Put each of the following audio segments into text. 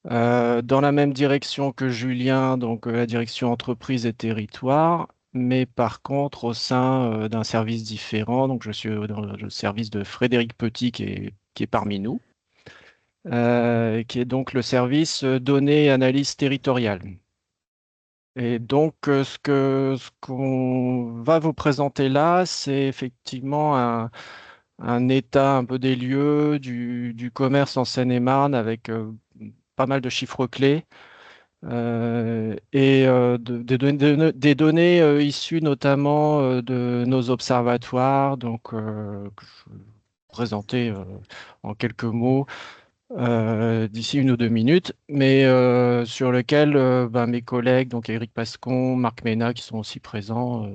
Dans la même direction que Julien, donc la direction entreprise et territoire, mais par contre au sein d'un service différent. Donc je suis dans le service de Frédéric Petit qui est parmi nous, qui est donc le service données et analyse territoriale. Et donc ce qu'on va vous présenter là, c'est effectivement un état un peu des lieux du commerce en Seine-et-Marne avec pas mal de chiffres clés. Des données issues notamment de nos observatoires, donc que je vais présenter en quelques mots d'ici 1 ou 2 minutes, mais sur lequel ben, mes collègues, donc Éric Pascon, Marc Ménat, qui sont aussi présents,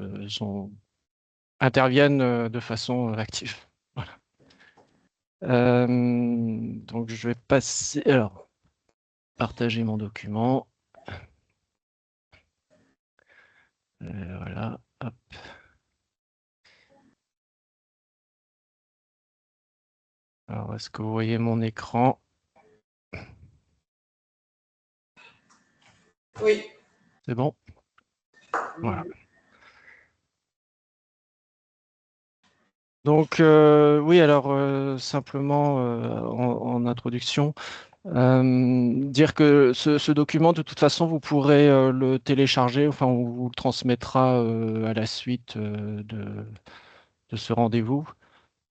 interviennent de façon active. Voilà. Donc je vais passer, alors, partager mon document. Voilà. Hop. Alors, est-ce que vous voyez mon écran? Oui. C'est bon? Voilà. Donc, oui, alors, simplement en introduction, dire que ce document, de toute façon, vous pourrez le télécharger, enfin, on vous le transmettra à la suite de ce rendez-vous.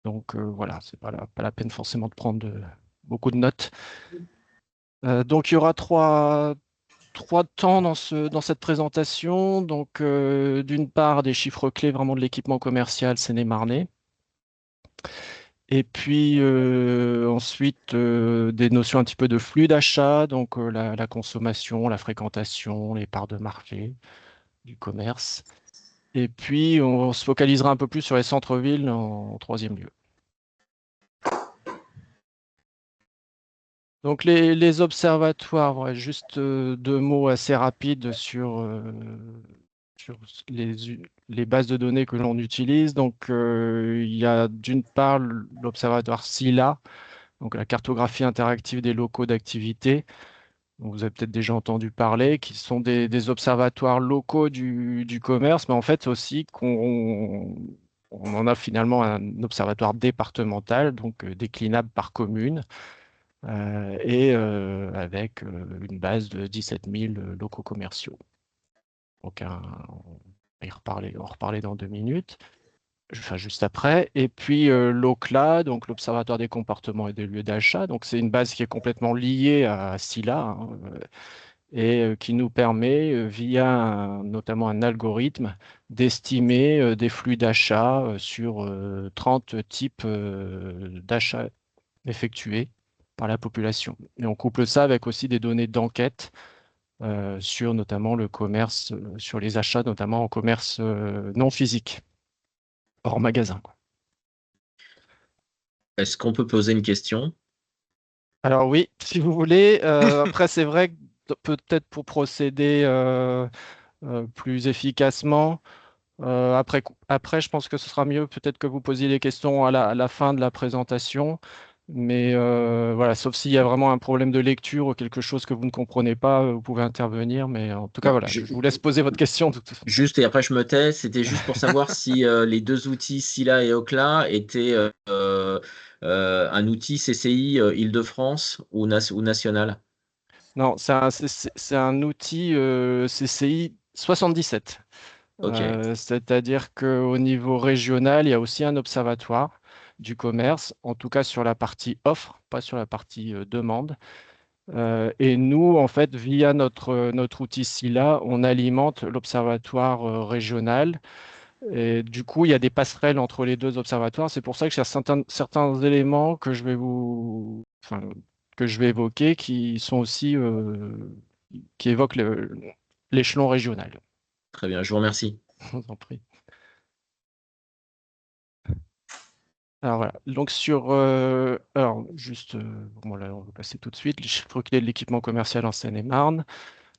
Donc, voilà, c'est pas la peine forcément de prendre beaucoup de notes. Donc, il y aura trois temps dans cette présentation. Donc, d'une part, des chiffres clés vraiment de l'équipement commercial Seine-et-Marnais. Et puis ensuite, des notions un petit peu de flux d'achat, donc la consommation, la fréquentation, les parts de marché du commerce. Et puis, on se focalisera un peu plus sur les centres-villes en troisième lieu. Donc, les observatoires, ouais, juste 2 mots assez rapides sur les bases de données que l'on utilise. Donc, il y a d'une part l'observatoire SILA, donc la cartographie interactive des locaux d'activité, dont vous avez peut-être déjà entendu parler, qui sont des observatoires locaux du commerce, mais en fait aussi on en a finalement un observatoire départemental, donc déclinable par commune, et avec une base de 17 000 locaux commerciaux. Donc on va en reparler dans 2 minutes. Enfin, juste après. Et puis l'OCLA, donc l'Observatoire des comportements et des lieux d'achat. Donc c'est une base qui est complètement liée à SILA, hein, et qui nous permet, via notamment un algorithme, d'estimer des flux d'achat sur 30 types d'achats effectués par la population. Et on couple ça avec aussi des données d'enquête sur notamment le commerce, sur les achats, notamment en commerce non physique, hors magasin, quoi. Est-ce qu'on peut poser une question? Alors oui, si vous voulez. Après, c'est vrai que peut-être pour procéder plus efficacement, après, je pense que ce sera mieux peut-être que vous posiez les questions à la fin de la présentation. Mais voilà, sauf s'il y a vraiment un problème de lecture ou quelque chose que vous ne comprenez pas, vous pouvez intervenir. Mais en tout cas, Non, voilà, je vous laisse poser votre question. juste, et après je me tais, c'était juste pour savoir si les deux outils Scylla et Ocla étaient un outil CCI Île-de-France ou national. Non, c'est un outil CCI 77. Ok. C'est-à-dire qu'au niveau régional, il y a aussi un observatoire du commerce, en tout cas sur la partie offre, pas sur la partie demande. Et nous, en fait, via notre outil SILA, on alimente l'observatoire régional. Et du coup, il y a des passerelles entre les deux observatoires. C'est pour ça que il y a certains éléments que enfin, que je vais évoquer qui sont aussi, qui évoquent l'échelon régional. Très bien, je vous remercie. Je vous en prie. Alors voilà, donc alors juste, bon là on va passer tout de suite, les chiffres clés de l'équipement commercial en Seine-et-Marne.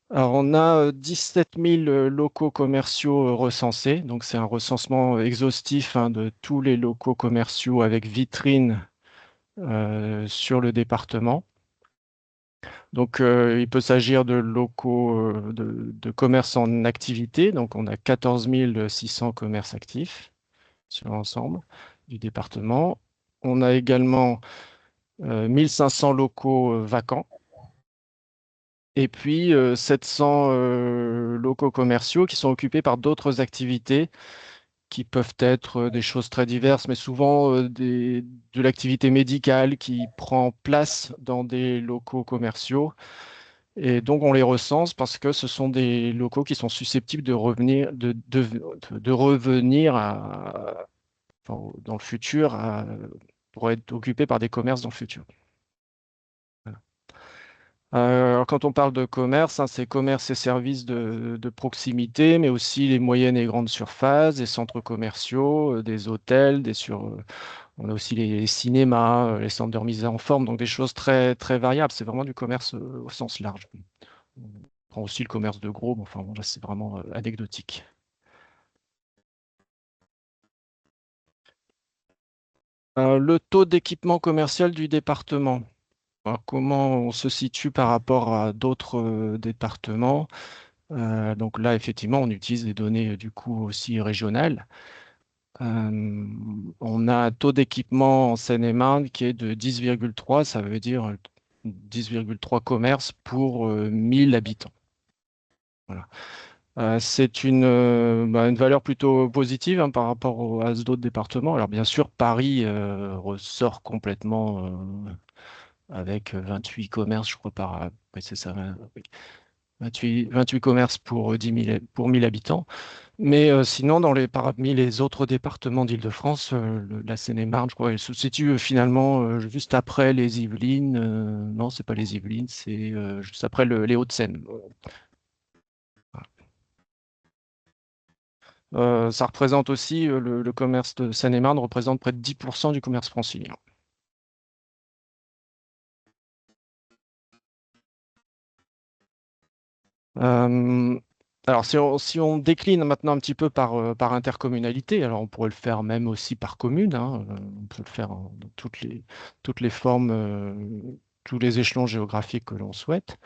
Alors on a 17 000 locaux commerciaux recensés, donc c'est un recensement exhaustif, hein, de tous les locaux commerciaux avec vitrine sur le département. Donc, il peut s'agir de locaux de commerce en activité. Donc, on a 14 600 commerces actifs sur l'ensemble du département. On a également 1500 locaux vacants. Et puis 700 locaux commerciaux qui sont occupés par d'autres activités qui peuvent être des choses très diverses, mais souvent de l'activité médicale qui prend place dans des locaux commerciaux. Et donc, on les recense parce que ce sont des locaux qui sont susceptibles de revenir, de revenir enfin, dans le futur pour être occupés par des commerces dans le futur. Voilà. Alors, quand on parle de commerce, hein, c'est commerce et services de proximité, mais aussi les moyennes et grandes surfaces, des centres commerciaux, des hôtels, on a aussi les cinémas, les centres de remise en forme, donc des choses très, très variables. C'est vraiment du commerce au sens large. On prend aussi le commerce de gros, mais enfin, bon, là, c'est vraiment anecdotique. Le taux d'équipement commercial du département. Alors, comment on se situe par rapport à d'autres départements? Donc là, effectivement, on utilise des données du coup aussi régionales. On a un taux d'équipement en Seine-et-Marne qui est de 10,3, ça veut dire 10,3 commerces pour 1000 habitants. Voilà. C'est une valeur plutôt positive hein, par rapport à d'autres départements. Alors bien sûr, Paris ressort complètement avec 28 commerces, je crois, oui, c'est ça, oui, 28 commerces pour 10 000, pour 1000 habitants. Mais sinon, parmi les autres départements d'Île-de-France, la Seine-et-Marne, je crois, elle se situe finalement juste après les Yvelines. Non, c'est pas les Yvelines, c'est juste après les Hauts-de-Seine. Ça représente aussi, le commerce de Seine-et-Marne représente près de 10% du commerce francilien. Euh, alors, si on décline maintenant un petit peu par intercommunalité, alors on pourrait le faire même aussi par commune, hein, on peut le faire dans toutes les formes, tous les échelons géographiques que l'on souhaite.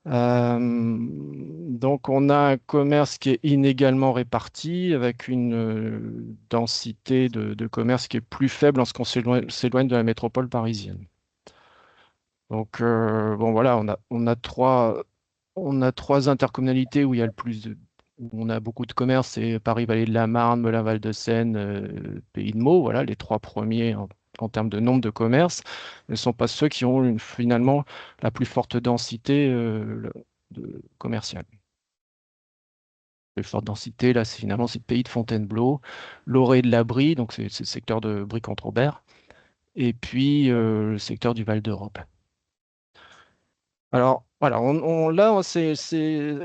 Donc, on a un commerce qui est inégalement réparti, avec une densité de commerce qui est plus faible en ce qu'on s'éloigne de la métropole parisienne. Donc, bon, voilà, on a trois intercommunalités où il y a où on a beaucoup de commerce, c'est Paris-Vallée de la Marne, Melun-Val-de-Seine, Pays de Meaux, voilà, les trois premiers en termes de nombre de commerces, ne sont pas ceux qui ont finalement la plus forte densité commerciale. La plus forte densité, là, c'est le Pays de Fontainebleau, Lorée de l'Abri, donc c'est le secteur de Brie-Comte-Robert, et puis le secteur du Val d'Europe. Alors, voilà, là, c'est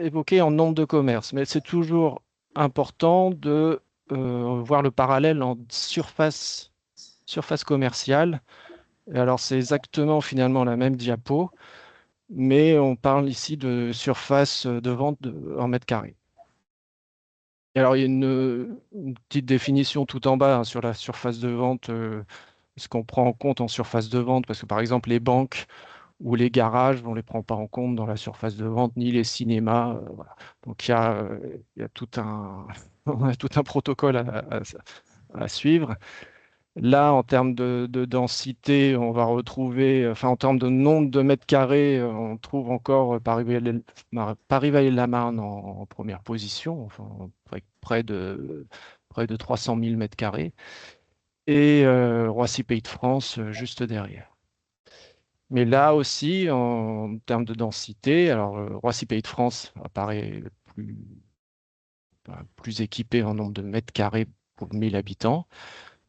évoqué en nombre de commerces, mais c'est toujours important de voir le parallèle en surface commerciale. Et alors, c'est exactement finalement la même diapo, mais on parle ici de surface de vente en mètres carrés. Et alors, il y a une petite définition tout en bas hein, sur la surface de vente, ce qu'on prend en compte en surface de vente, parce que par exemple, les banques ou les garages, on ne les prend pas en compte dans la surface de vente, ni les cinémas. Voilà. Donc il y a on a tout un protocole à suivre. Là, en termes de densité, on va retrouver, enfin en termes de nombre de mètres carrés, on trouve encore Paris-Vallée-de-la-Marne en première position, enfin, avec près de 300 000 mètres carrés, et Roissy-Pays de France juste derrière. Mais là aussi, en termes de densité, alors Roissy-Pays de France apparaît plus équipé en nombre de mètres carrés pour 1000 habitants,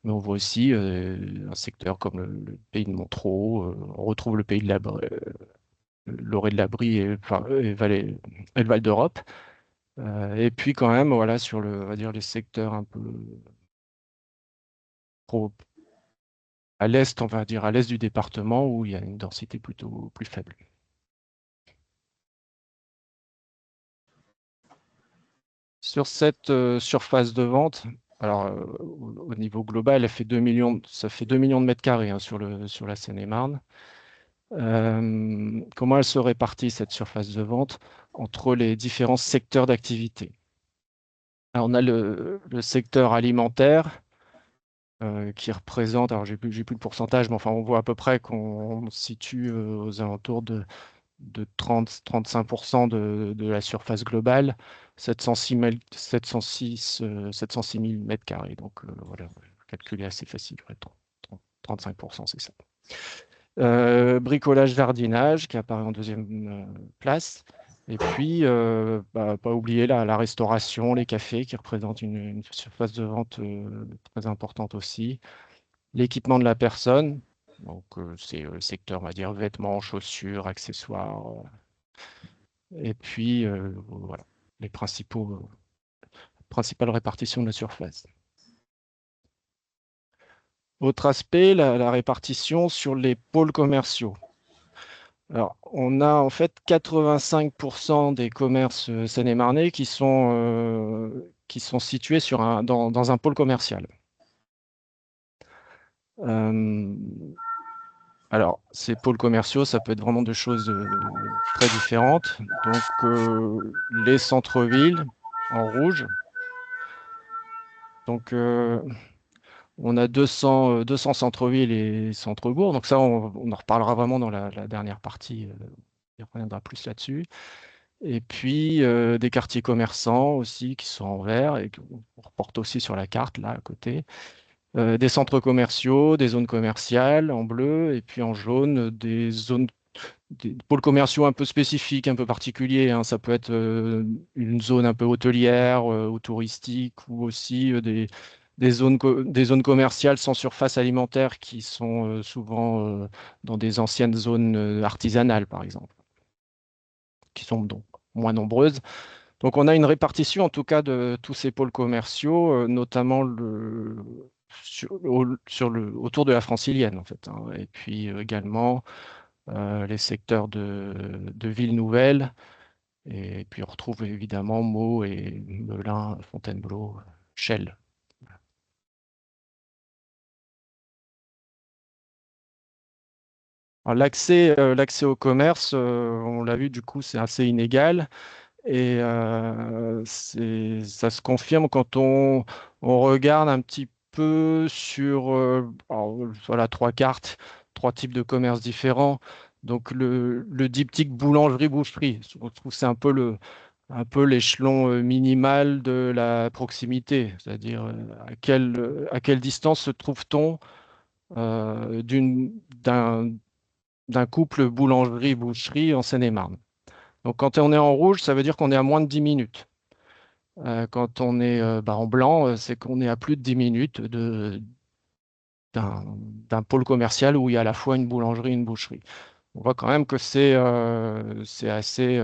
mais on voit aussi un secteur comme le pays de Montereau, on retrouve le pays de Lorée de la Brie et le Val d'Europe. Et puis quand même, voilà, on va dire les secteurs un peu pro- à l'est, on va dire à l'est du département, où il y a une densité plutôt plus faible. Sur cette surface de vente, alors au niveau global, ça fait 2 millions de mètres carrés hein, sur la Seine-et-Marne. Comment elle se répartit, cette surface de vente, entre les différents secteurs d'activité? Alors, on a le secteur alimentaire qui représente, alors j'ai plus le pourcentage, mais enfin on voit à peu près qu'on se situe aux alentours de 30-35% de la surface globale, 706 706 000 mètres carrés. Donc voilà, le calcul est assez facile, ouais, 35%, c'est ça. Bricolage, jardinage qui apparaît en deuxième place. Et puis, pas oublier la restauration, les cafés qui représentent une surface de vente très importante aussi. L'équipement de la personne, donc c'est le secteur, on va dire, vêtements, chaussures, accessoires. Et puis, voilà, les principales répartitions de la surface. Autre aspect, la répartition sur les pôles commerciaux. Alors, on a en fait 85% des commerces seine-et-marnais qui sont situés dans un pôle commercial. Euh, alors, ces pôles commerciaux, ça peut être vraiment de choses très différentes. Donc, les centres-villes en rouge. Donc, on a 200 centres-villes et centres-bourgs. Donc ça, on en reparlera vraiment dans la dernière partie. On reviendra plus là-dessus. Et puis, des quartiers commerçants aussi qui sont en vert et qu'on reporte aussi sur la carte, là, à côté. Des centres commerciaux, des zones commerciales en bleu, et puis en jaune, des pôles commerciaux un peu spécifiques, un peu particuliers, hein. Ça peut être une zone un peu hôtelière ou touristique, ou aussi des zones commerciales sans surface alimentaire qui sont souvent dans des anciennes zones artisanales, par exemple, qui sont donc moins nombreuses. Donc on a une répartition en tout cas de tous ces pôles commerciaux, notamment autour de la Francilienne en fait, hein. Et puis également les secteurs de villes nouvelles. Et puis on retrouve évidemment Meaux et Melun, Fontainebleau, Chelles. Alors, l'accès au commerce, on l'a vu, du coup, c'est assez inégal. Et ça se confirme quand on regarde un petit peu sur alors, voilà, trois cartes, trois types de commerces différents. Donc le diptyque boulangerie-boucherie, je trouve que c'est un peu l'échelon minimal de la proximité, c'est-à-dire à quelle distance se trouve-t-on euh, d'une- d'un d'un couple boulangerie-boucherie en Seine-et-Marne. Donc quand on est en rouge, ça veut dire qu'on est à moins de 10 minutes. Quand on est en blanc, c'est qu'on est à plus de 10 minutes d'un pôle commercial où il y a à la fois une boulangerie et une boucherie. On voit quand même que c'est assez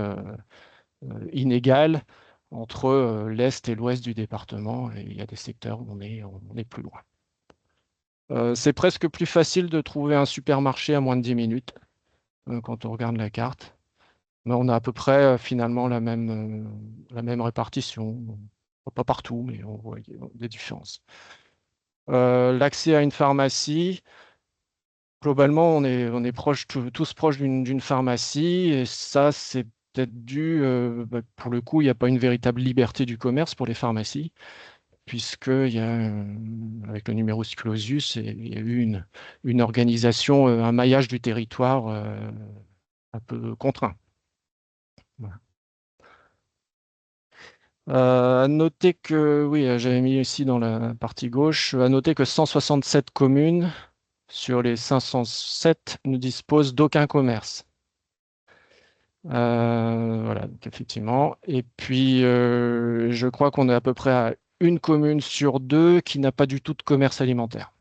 inégal entre l'est et l'ouest du département, et il y a des secteurs où on est plus loin. C'est presque plus facile de trouver un supermarché à moins de 10 minutes quand on regarde la carte. Mais on a à peu près finalement la même répartition. Pas partout, mais on voit des différences. L'accès à une pharmacie, globalement, on est tous proches d'une pharmacie. Et ça, c'est peut-être dû, pour le coup, il n'y a pas une véritable liberté du commerce pour les pharmacies, puisqu'il y a, avec le numerus clausus, il y a eu une organisation, un maillage du territoire un peu contraint. Voilà. À noter que, oui, j'avais mis ici dans la partie gauche, à noter que 167 communes sur les 507 ne disposent d'aucun commerce. Voilà, donc effectivement. Et puis, je crois qu'on est à peu près à une commune sur deux qui n'a pas du tout de commerce alimentaire.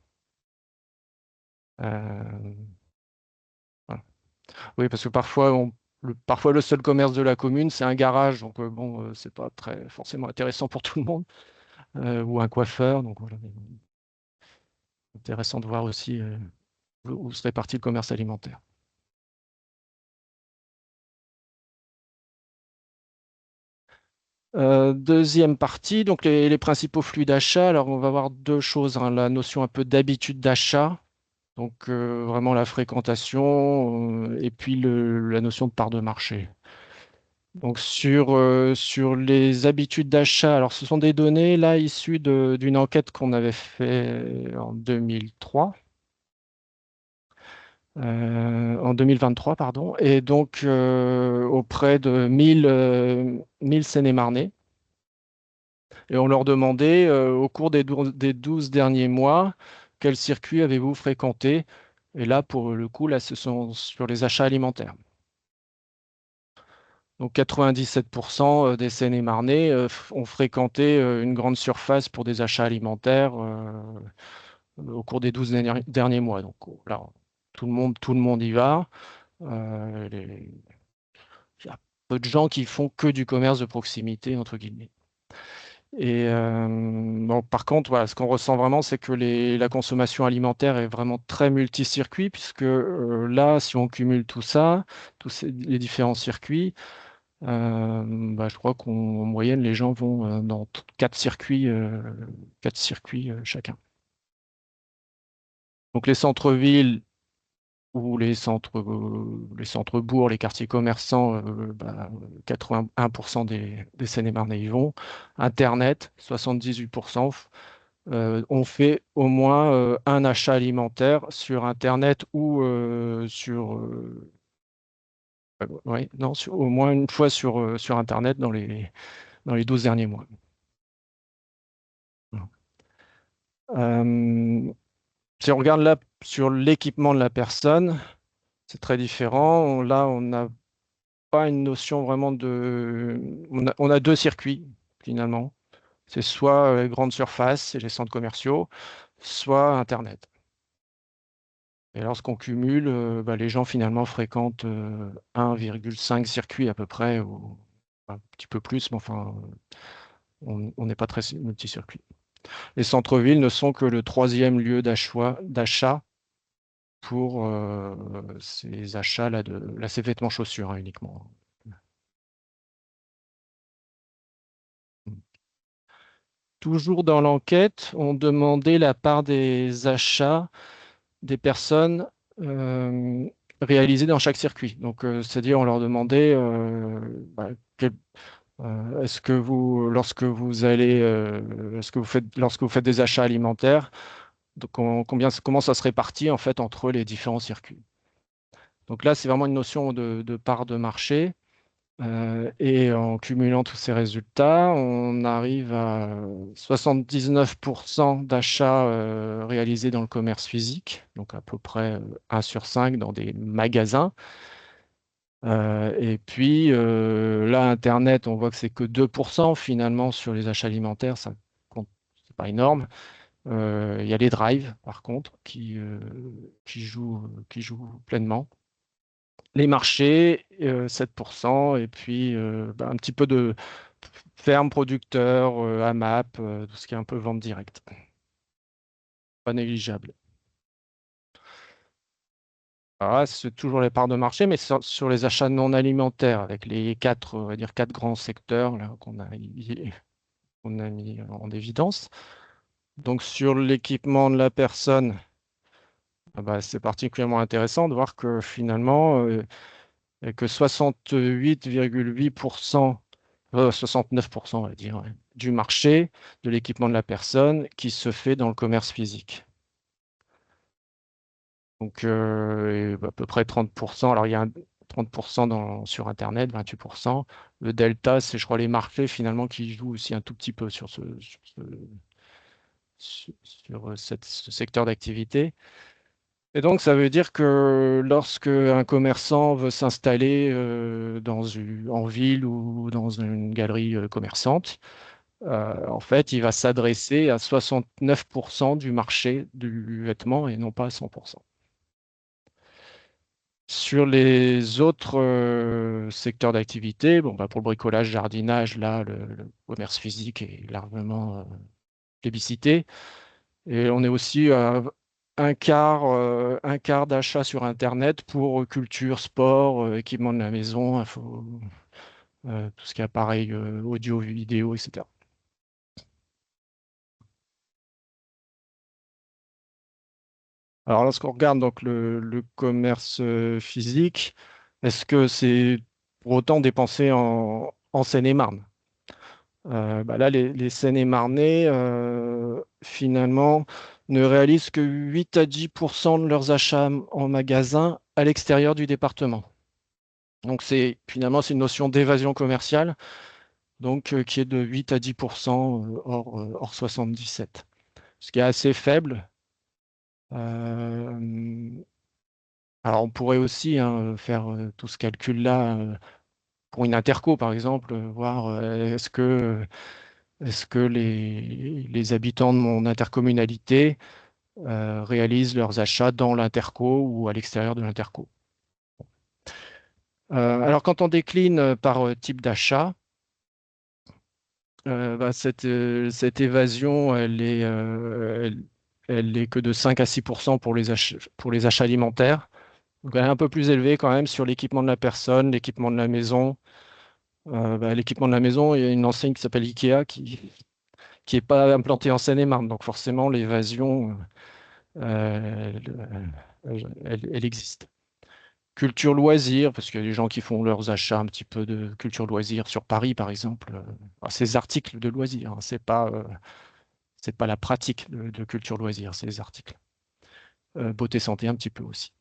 Euh, voilà. Oui, parce que parfois le seul commerce de la commune, c'est un garage. Donc, bon, c'est pas très forcément intéressant pour tout le monde. Ou un coiffeur. Donc, voilà. Intéressant de voir aussi où se répartit le commerce alimentaire. Deuxième partie, donc les principaux flux d'achat. Alors, on va voir deux choses, hein. La notion un peu d'habitude d'achat, donc vraiment la fréquentation et puis la notion de part de marché. Donc sur les habitudes d'achat, alors ce sont des données là issues d'une enquête qu'on avait fait en 2003, en 2023 pardon, et donc auprès de 1000 Seine-et-Marnais. Et on leur demandait au cours des 12 derniers mois, quel circuit avez-vous fréquenté? Et là, pour le coup, là, ce sont sur les achats alimentaires. Donc 97% des Seine-et-Marnais ont fréquenté une grande surface pour des achats alimentaires au cours des 12 derniers mois. Donc là, tout le monde y va. Il y a peu de gens qui font que du commerce de proximité, entre guillemets. Et bon, par contre, voilà, ce qu'on ressent vraiment, c'est que la consommation alimentaire est vraiment très multi-circuit, puisque là, si on cumule tout ça, les différents circuits, bah, je crois qu'en moyenne, les gens vont dans quatre circuits chacun. Donc les centres-villes ou les centres-bourgs, les quartiers commerçants, bah, 81% des Seine-et-Marnais y vont. Internet, 78%. On fait au moins un achat alimentaire sur Internet ou ouais, non, au moins une fois sur Internet dans les 12 derniers mois. Euh, Si on regarde là sur l'équipement de la personne, c'est très différent. Là, on n'a pas une notion vraiment de... on a deux circuits, finalement. C'est soit les grandes surfaces et les centres commerciaux, soit Internet. Et lorsqu'on cumule, bah, les gens finalement fréquentent 1,5 circuits à peu près, ou un petit peu plus, mais enfin, on n'est pas très multi-circuit. Les centres-villes ne sont que le troisième lieu d'achat pour ces achats là là, ces vêtements chaussures hein, uniquement. Toujours dans l'enquête, on demandait la part des achats des personnes euh, réalisés dans chaque circuit. Donc, c'est-à-dire, on leur demandait bah, est-ce que lorsque vous faites des achats alimentaires, donc comment ça se répartit en fait entre les différents circuits. Donc là, c'est vraiment une notion de part de marché. Et en cumulant tous ces résultats, on arrive à 79% d'achats réalisés dans le commerce physique, donc à peu près 1 sur 5 dans des magasins. Et puis là, Internet, on voit que c'est que 2% finalement sur les achats alimentaires, ça compte, c'est pas énorme. Il y a les drives, par contre, qui jouent pleinement. Les marchés, 7%, et puis bah, un petit peu de ferme, producteur, AMAP, tout ce qui est un peu vente directe. Pas négligeable. Ah, c'est toujours les parts de marché, mais sur les achats non alimentaires, avec les quatre, on va dire, quatre grands secteurs là, qu'on a mis en évidence. Donc sur l'équipement de la personne, ah bah, c'est particulièrement intéressant de voir que finalement, et que 68,8%, 69%, on va dire, ouais, du marché de l'équipement de la personne qui se fait dans le commerce physique. Donc, à peu près 30%. Alors, il y a 30% sur Internet, 28%. Le delta, c'est, je crois, les marchés finalement qui jouent aussi un tout petit peu sur ce secteur d'activité. Et donc, ça veut dire que lorsque un commerçant veut s'installer en ville ou dans une galerie commerçante, en fait, il va s'adresser à 69% du marché du vêtement et non pas à 100%. Sur les autres secteurs d'activité, bon, bah, pour le bricolage, jardinage, là, le commerce physique est largement plébiscité. Et on est aussi à un quart d'achat sur Internet pour culture, sport, équipement de la maison, tout ce qui est appareil audio, vidéo, etc. Alors, lorsqu'on regarde donc le commerce physique, est-ce que c'est pour autant dépensé en Seine-et-Marne? Bah là, les Seine-et-Marnais, finalement, ne réalisent que 8 à 10% de leurs achats en magasin à l'extérieur du département. Donc, finalement, c'est une notion d'évasion commerciale, donc, qui est de 8 à 10% hors 77, ce qui est assez faible. Euh, alors, on pourrait aussi hein, faire tout ce calcul-là pour une interco, par exemple, voir est-ce que les habitants de mon intercommunalité réalisent leurs achats dans l'interco ou à l'extérieur de l'interco. Alors, quand on décline par type d'achat, bah, cette évasion, elle est que de 5 à 6% pour les achats alimentaires. Donc, elle est un peu plus élevée quand même sur l'équipement de la personne, l'équipement de la maison. Bah, l'équipement de la maison, il y a une enseigne qui s'appelle Ikea qui n'est pas implantée en Seine-et-Marne. Donc forcément, l'évasion, elle existe. Culture loisirs, parce qu'il y a des gens qui font leurs achats un petit peu de culture loisirs sur Paris, par exemple. Ces articles de loisirs, hein, c'est pas la pratique de culture loisirs, c'est les articles. Beauté santé un petit peu aussi.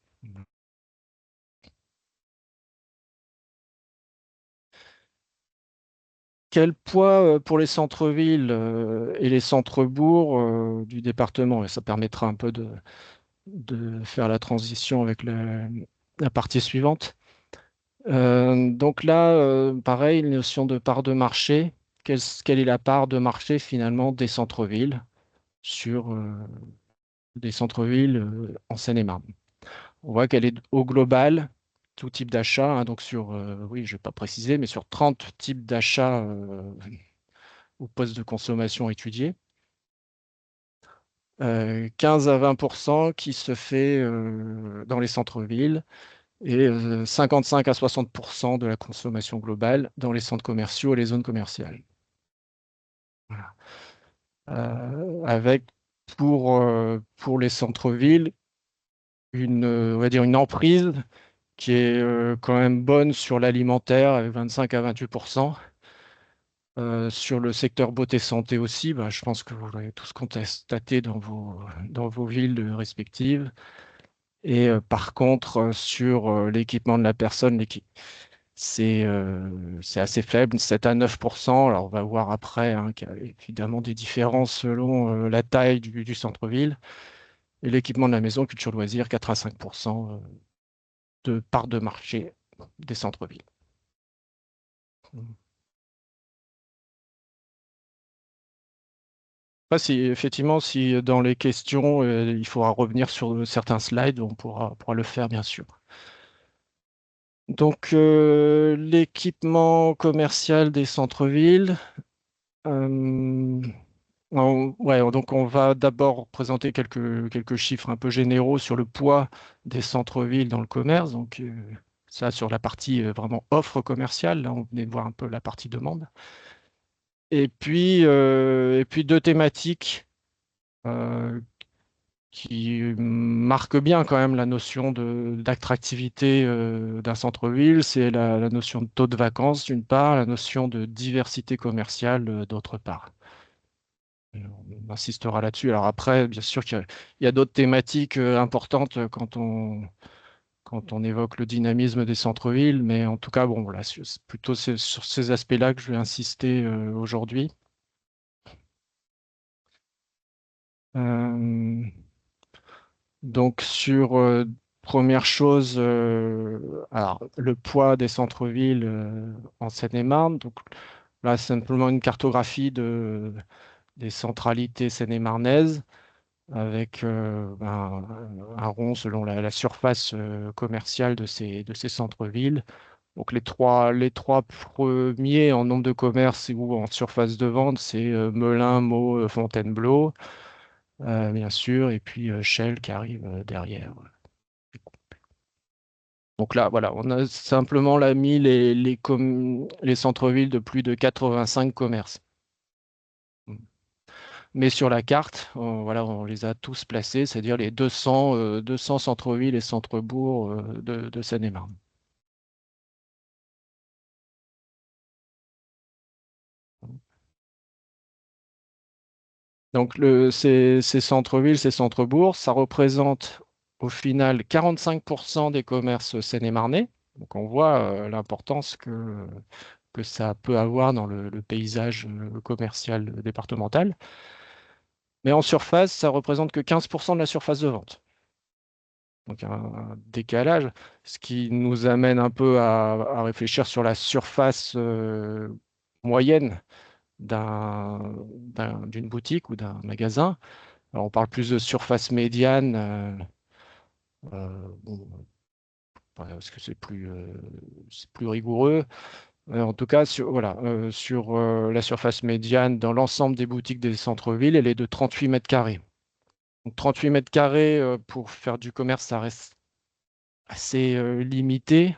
Quel poids pour les centres-villes et les centres-bourgs du département? Et ça permettra un peu de faire la transition avec la partie suivante. Donc là, pareil, une notion de part de marché. Quelle est la part de marché finalement des centres-villes sur des centres-villes en Seine-et-Marne? On voit qu'elle est au global, tout type d'achat, hein, donc oui, je ne vais pas préciser, mais sur 30 types d'achats au poste de consommation étudié, 15 à 20% qui se fait dans les centres-villes et 55 à 60% de la consommation globale dans les centres commerciaux et les zones commerciales. Voilà. Avec pour les centres-villes on va dire une emprise qui est quand même bonne sur l'alimentaire avec 25 à 28%. Sur le secteur beauté santé aussi, bah, je pense que vous l'avez tous constaté dans vos villes respectives. Et par contre, sur l'équipement de la personne, c'est assez faible, 7 à 9%. Alors, on va voir après hein, qu'il y a évidemment des différences selon la taille du centre-ville. Et l'équipement de la maison, culture loisirs, 4 à 5% de part de marché des centres-villes. Après, effectivement, si dans les questions, il faudra revenir sur certains slides, on pourra le faire, bien sûr. Donc, l'équipement commercial des centres-villes. euh, ouais, donc on va d'abord présenter quelques chiffres un peu généraux sur le poids des centres-villes dans le commerce. Donc, ça, sur la partie vraiment offre commerciale. Là, on venait de voir un peu la partie demande. Et puis deux thématiques euh, qui marque bien quand même la notion d'attractivité d'un centre-ville. C'est la notion de taux de vacances d'une part, la notion de diversité commerciale d'autre part. On insistera là-dessus. Alors après, bien sûr qu'il y a d'autres thématiques importantes quand on évoque le dynamisme des centres-villes, mais en tout cas, bon, voilà, c'est plutôt sur ces aspects-là que je vais insister aujourd'hui. Euh, Donc sur première chose, alors le poids des centres-villes en Seine-et-Marne. Donc là, c'est simplement une cartographie des centralités seine-et-marnaises avec un rond selon la surface commerciale de ces centres-villes. Donc les trois premiers en nombre de commerces ou en surface de vente, c'est Melun, Meaux, Fontainebleau, bien sûr, et puis Chelles qui arrive derrière. Donc là, voilà, on a simplement là mis les centres-villes de plus de 85 commerces. Mais sur la carte, voilà, on les a tous placés, c'est-à-dire les 200 centres-villes et centres-bourgs de Seine-et-Marne. Donc ces centres-villes, ces centres-bourgs, ça représente au final 45% des commerces seine-et-marnais. Donc on voit l'importance que ça peut avoir dans le paysage commercial départemental. Mais en surface, ça représente que 15% de la surface de vente. Donc un décalage, ce qui nous amène un peu à réfléchir sur la surface moyenne d'une boutique ou d'un magasin. Alors, on parle plus de surface médiane, bon, parce que c'est plus rigoureux. En tout cas, voilà, sur la surface médiane dans l'ensemble des boutiques des centres-villes, elle est de 38 mètres carrés. Donc 38 mètres carrés pour faire du commerce, ça reste assez limité.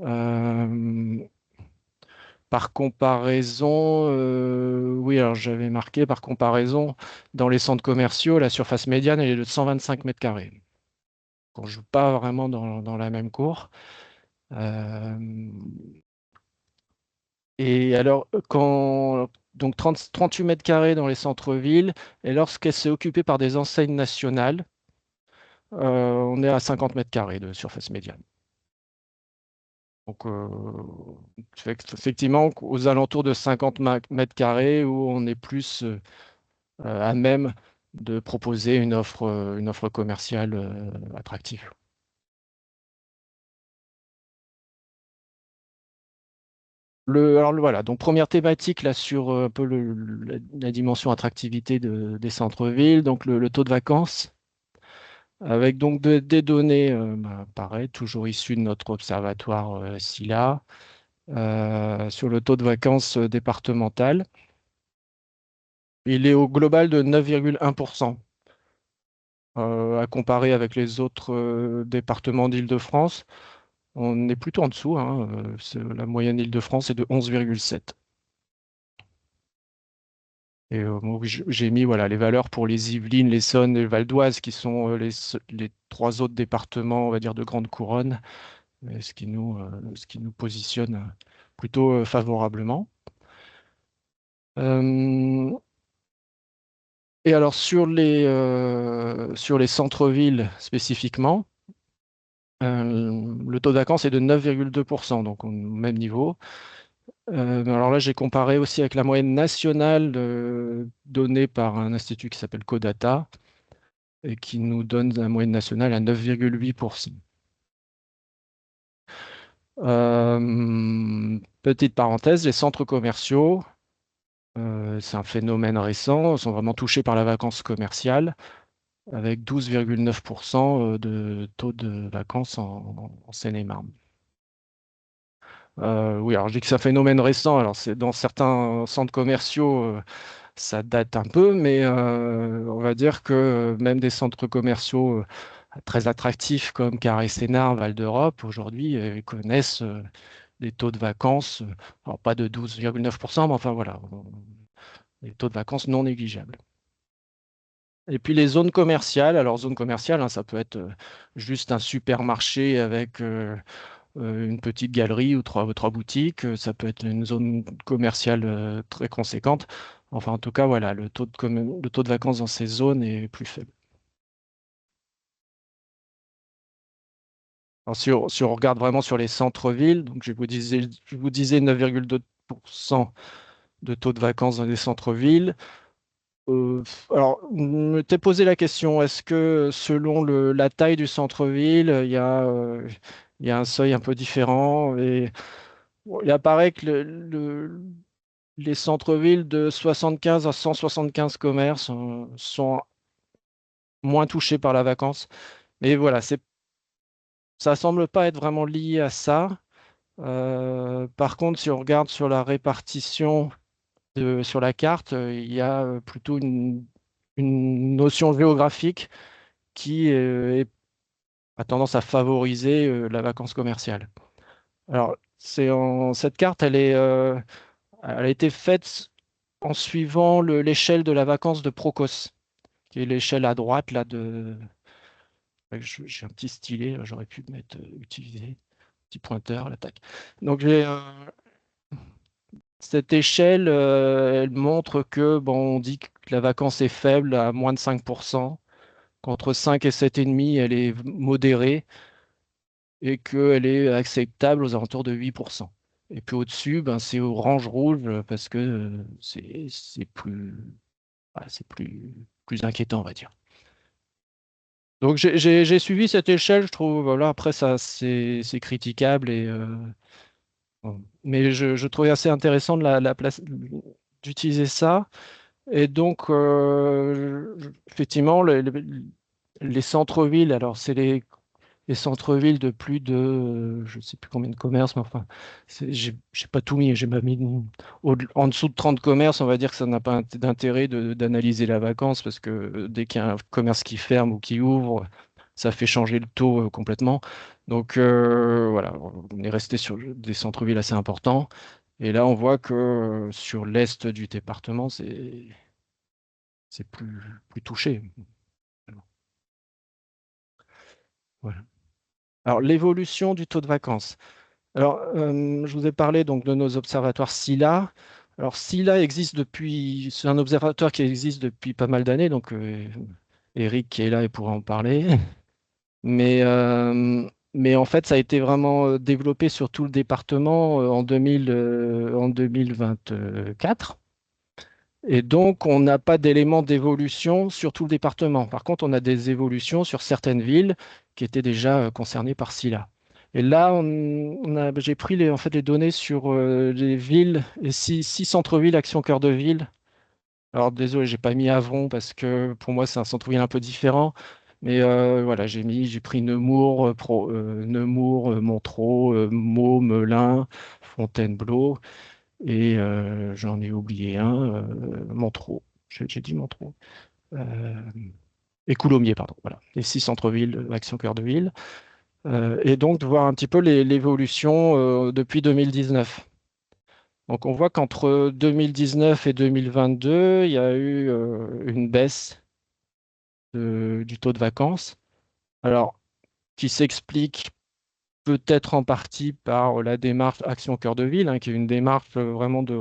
Euh, Par comparaison, oui, alors j'avais marqué par comparaison, dans les centres commerciaux, la surface médiane elle est de 125 mètres carrés. On ne joue pas vraiment dans la même cour. Euh, et alors, donc 38 mètres carrés dans les centres-villes, et lorsqu'elle s'est occupée par des enseignes nationales, on est à 50 mètres carrés de surface médiane. Donc, effectivement, aux alentours de 50 mètres carrés, où on est plus à même de proposer une offre commerciale attractive. Voilà, donc première thématique là sur un peu la dimension attractivité des centres-villes, donc le taux de vacances, avec donc des données, pareil, toujours issues de notre observatoire SILA, sur le taux de vacances départemental. Il est au global de 9,1%, à comparer avec les autres départements d'Île-de-France. On est plutôt en dessous, hein, la moyenne Île-de-France est de 11,7. Et moi, oui, j'ai mis voilà, les valeurs pour les Yvelines, l'Essonne et le Val d'Oise, qui sont les trois autres départements, on va dire, de grande couronne, ce qui nous positionne plutôt favorablement. Euh, et alors, sur les centres-villes spécifiquement, le taux de vacances est de 9,2%, donc au même niveau. Alors là, j'ai comparé aussi avec la moyenne nationale donnée par un institut qui s'appelle Codata et qui nous donne la moyenne nationale à 9,8%. Petite parenthèse, les centres commerciaux, c'est un phénomène récent, sont vraiment touchés par la vacance commerciale avec 12,9% de taux de vacances en Seine-et-Marne. Oui, alors je dis que c'est un phénomène récent. Alors c'est dans certains centres commerciaux, ça date un peu, mais on va dire que même des centres commerciaux très attractifs comme Carré Sénart, Val d'Europe, aujourd'hui, connaissent des taux de vacances, alors pas de 12,9%, mais enfin voilà, des taux de vacances non négligeables. Et puis les zones commerciales, alors zone commerciale, hein, ça peut être juste un supermarché avec une petite galerie ou trois boutiques, ça peut être une zone commerciale très conséquente. Enfin, en tout cas, voilà, le taux de vacances dans ces zones est plus faible. Alors, si on regarde vraiment sur les centres-villes, donc je vous disais 9,2% de taux de vacances dans les centres-villes. Alors, me t'es posé la question, est-ce que selon la taille du centre-ville, il y a un seuil un peu différent et bon, il apparaît que les centres-villes de 75 à 175 commerces sont moins touchés par la vacance. Mais voilà, ça semble pas être vraiment lié à ça. Par contre, si on regarde sur la répartition sur la carte, il y a plutôt une notion géographique qui a tendance à favoriser la vacance commerciale. Alors, cette carte, elle a été faite en suivant l'échelle de la vacance de Procos, qui est l'échelle à droite là de. J'ai un petit stylet, là, j'aurais pu le mettre utilisé, petit pointeur, l'attaque. Donc j'ai cette échelle, elle montre que bon, on dit que la vacance est faible à moins de 5%, qu'entre 5 et 7,5, elle est modérée et qu'elle est acceptable aux alentours de 8%. Et puis au-dessus, ben, c'est orange rouge parce que c'est plus, c'est plus inquiétant, on va dire. Donc j'ai suivi cette échelle, je trouve. Voilà, après ça, c'est critiquable et bon. Mais je trouvais assez intéressant de la place d'utiliser ça. Et donc effectivement, les centres-villes, alors c'est les centres-villes de plus de, je ne sais plus combien de commerces, mais enfin, j'ai pas tout mis, j'ai pas mis en dessous de 30 commerces, on va dire que ça n'a pas d'intérêt d'analyser la vacance, parce que dès qu'il y a un commerce qui ferme ou qui ouvre, ça fait changer le taux complètement. Donc voilà, on est resté sur des centres-villes assez importants. Et là, on voit que sur l'est du département, c'est plus touché. Voilà. Alors, l'évolution du taux de vacances. Alors, je vous ai parlé donc de nos observatoires SILA. Alors, SILA existe depuis, c'est un observatoire qui existe depuis pas mal d'années, donc Eric qui est là, il pourra en parler. Mais en fait, ça a été vraiment développé sur tout le département en 2024. Et donc, on n'a pas d'éléments d'évolution sur tout le département. Par contre, on a des évolutions sur certaines villes qui étaient déjà concernées par SILA. Et là, j'ai pris en fait, les données sur les villes, les six centres-villes Action Cœur de Ville. Alors, désolé, j'ai pas mis Avron parce que pour moi, c'est un centre-ville un peu différent. Mais voilà, j'ai pris Nemours, Nemours, Montereau, Meaux, Melun, Fontainebleau. Et j'en ai oublié un, Montereau. J'ai dit Montereau. Euh, et Coulommiers, pardon. Voilà, les six centres-villes, Action Cœur de Ville. Et donc de voir un petit peu l'évolution depuis 2019. Donc on voit qu'entre 2019 et 2022, il y a eu une baisse du taux de vacances. Alors, qui s'explique peut-être en partie par la démarche Action Cœur de Ville, hein, qui est une démarche vraiment de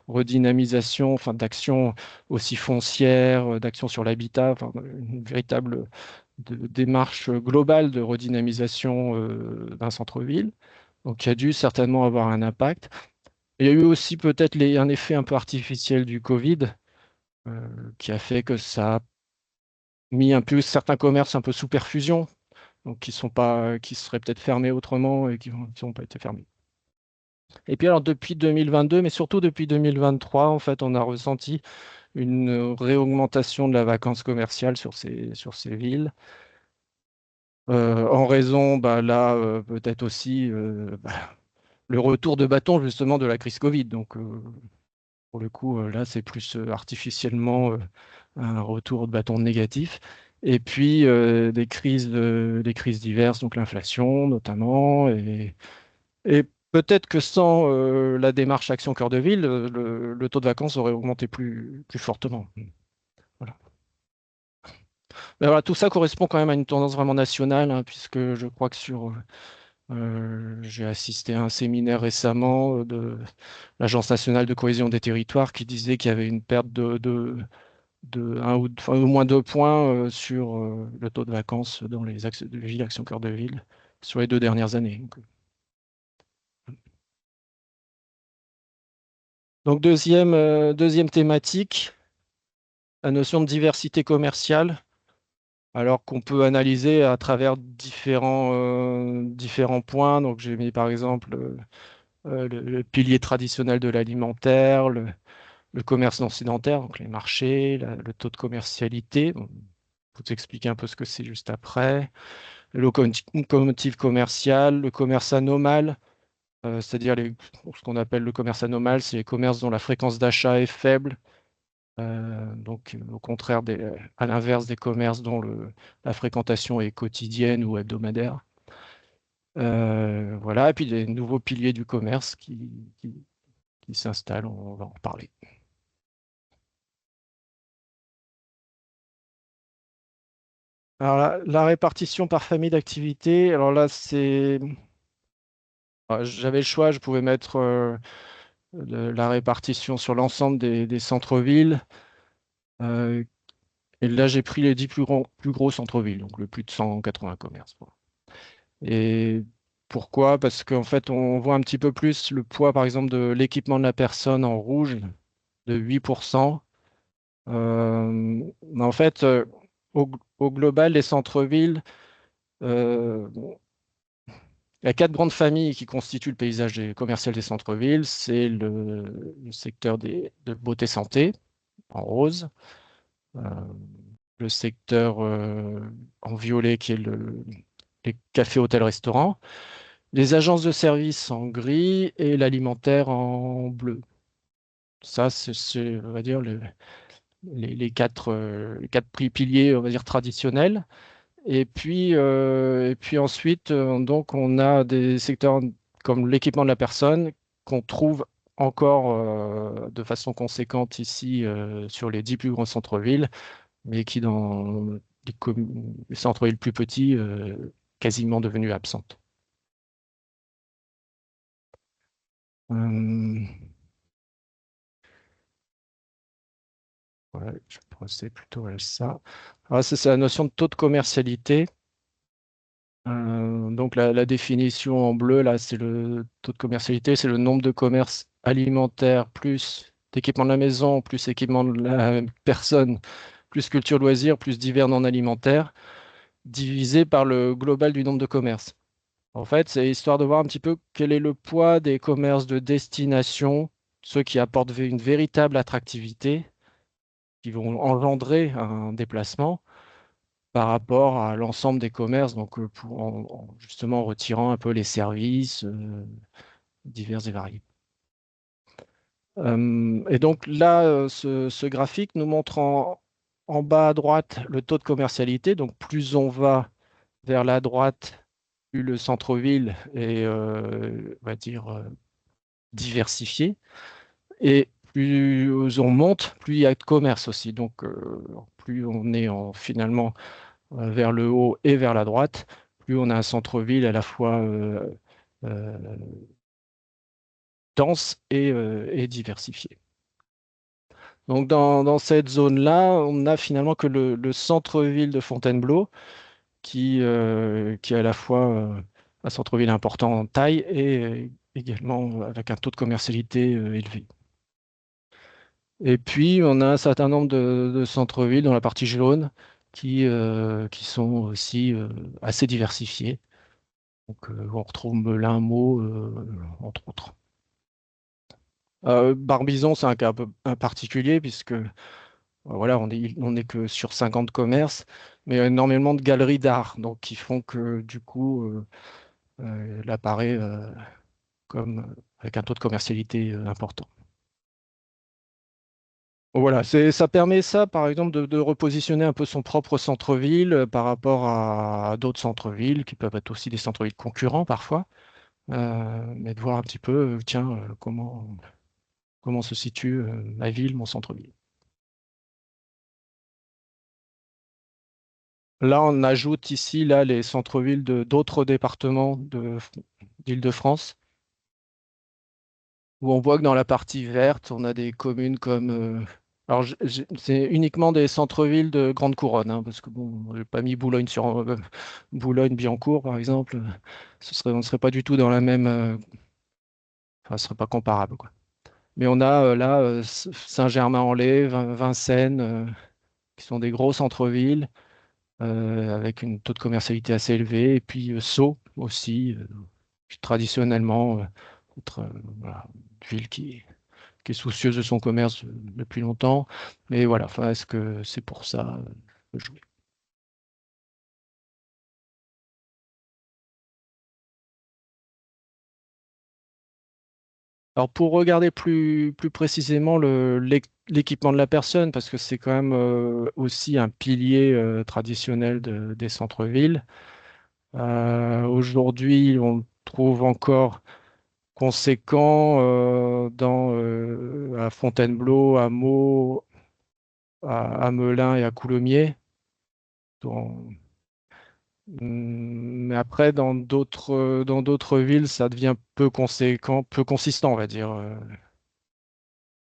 redynamisation, enfin d'action aussi foncière, d'action sur l'habitat, enfin, une véritable démarche globale de redynamisation d'un centre-ville. Donc, qui a dû certainement avoir un impact. Il y a eu aussi peut-être un effet un peu artificiel du Covid, euh, qui a fait que ça a mis un peu certains commerces un peu sous perfusion, donc qui seraient peut-être fermés autrement et qui n'ont pas été fermés. Et puis alors depuis 2022, mais surtout depuis 2023, en fait, on a ressenti une réaugmentation de la vacance commerciale sur ces villes, en raison, bah, là, peut-être aussi le retour de bâton justement de la crise Covid. Donc pour le coup, là, c'est plus artificiellement un retour de bâton négatif. Et puis des crises diverses, donc l'inflation notamment, et peut-être que sans la démarche Action Cœur de Ville, le taux de vacances aurait augmenté plus fortement. Voilà. Mais voilà, tout ça correspond quand même à une tendance vraiment nationale, hein, puisque je crois que j'ai assisté à un séminaire récemment de l'Agence nationale de cohésion des territoires qui disait qu'il y avait une perte de enfin, au moins 2 points sur le taux de vacances dans les axes de ville, Action Cœur de Ville, sur les 2 dernières années. Donc, deuxième thématique, la notion de diversité commerciale, alors qu'on peut analyser à travers différents points. Donc, j'ai mis par exemple le pilier traditionnel de l'alimentaire, le commerce non sédentaire, donc les marchés, le taux de commercialité. Bon, je vais vous expliquer un peu ce que c'est juste après. Le locomotive commerciale, le commerce anormal, c'est-à-dire ce qu'on appelle le commerce anormal, c'est les commerces dont la fréquence d'achat est faible. Donc, au contraire, à l'inverse des commerces dont la fréquentation est quotidienne ou hebdomadaire. Voilà, et puis des nouveaux piliers du commerce qui s'installent, on va en reparler. Alors, la répartition par famille d'activités, alors là, j'avais le choix, je pouvais mettre la répartition sur l'ensemble des centres-villes. Euh, et là, j'ai pris les 10 plus gros centres-villes, donc le plus de 180 commerces. Quoi. Et pourquoi? Parce qu'en fait, on voit un petit peu plus le poids, par exemple, de l'équipement de la personne en rouge, de 8%. Mais en fait, au global, les centres-villes, bon, il y a quatre grandes familles qui constituent le paysage commercial des centres-villes. C'est le secteur de beauté santé, en rose, euh, le secteur en violet, qui est les cafés, hôtels, restaurants, les agences de services en gris et l'alimentaire en bleu. Ça, on va dire, les quatre piliers, on va dire, traditionnels. Et puis ensuite, donc, on a des secteurs comme l'équipement de la personne qu'on trouve encore de façon conséquente ici sur les 10 plus grands centres-villes, mais qui dans les centres-villes plus petits, quasiment devenus absentes. Euh, ouais, je procède plutôt à ça. Alors, ça, c'est la notion de taux de commercialité. Donc la définition en bleu, là, c'est le taux de commercialité, c'est le nombre de commerces alimentaires plus d'équipements de la maison, plus équipement de la personne, plus culture loisirs, plus divers non alimentaires, divisé par le global du nombre de commerces. En fait, c'est histoire de voir un petit peu quel est le poids des commerces de destination, ceux qui apportent une véritable attractivité, qui vont engendrer un déplacement par rapport à l'ensemble des commerces, donc justement retirant un peu les services divers et variés. Et donc là, ce graphique nous montre en bas à droite le taux de commercialité. Donc plus on va vers la droite, plus le centre-ville est, on va dire, diversifié. Et plus on monte, plus il y a de commerce aussi. Donc plus on est finalement vers le haut et vers la droite, plus on a un centre-ville à la fois euh, dense et diversifié. Donc dans cette zone-là, on a finalement que le centre-ville de Fontainebleau, qui est à la fois un centre-ville important en taille et également avec un taux de commercialité élevé. Et puis, on a un certain nombre de centres-villes dans la partie jaune qui sont aussi assez diversifiés. Donc, on retrouve Melun, Meaux, entre autres. Barbizon, c'est un cas un particulier puisque voilà, on est que sur 50 commerces, mais il y a énormément de galeries d'art, donc qui font que du coup, elle apparaît comme avec un taux de commercialité important. Voilà, ça permet ça, par exemple, de repositionner un peu son propre centre-ville par rapport à d'autres centres-villes qui peuvent être aussi des centres-villes concurrents parfois, mais de voir un petit peu, tiens, comment se situe ma ville, mon centre-ville. Là, on ajoute ici là, les centres-villes de d'autres départements d'Île-de-France, où on voit que dans la partie verte, on a des communes comme... alors, c'est uniquement des centres-villes de grande couronne, hein, parce que bon, j'ai pas mis Boulogne-Billancourt, par exemple. On ne serait pas du tout dans la même... enfin, ce serait pas comparable, quoi. Mais on a là Saint-Germain-en-Laye, Vincennes, qui sont des gros centres-villes avec un taux de commercialité assez élevé. Et puis Sceaux aussi, qui traditionnellement, voilà, une ville qui est soucieuse de son commerce depuis longtemps. Mais voilà, enfin, est-ce que c'est pour ça jouer? Alors pour regarder plus précisément l'équipement de la personne, parce que c'est quand même aussi un pilier traditionnel des centres-villes. Aujourd'hui, on le trouve encore conséquent à Fontainebleau, à Meaux, à Melun et à Coulommiers. Mais après, dans d'autres villes, ça devient peu conséquent, peu consistant, on va dire.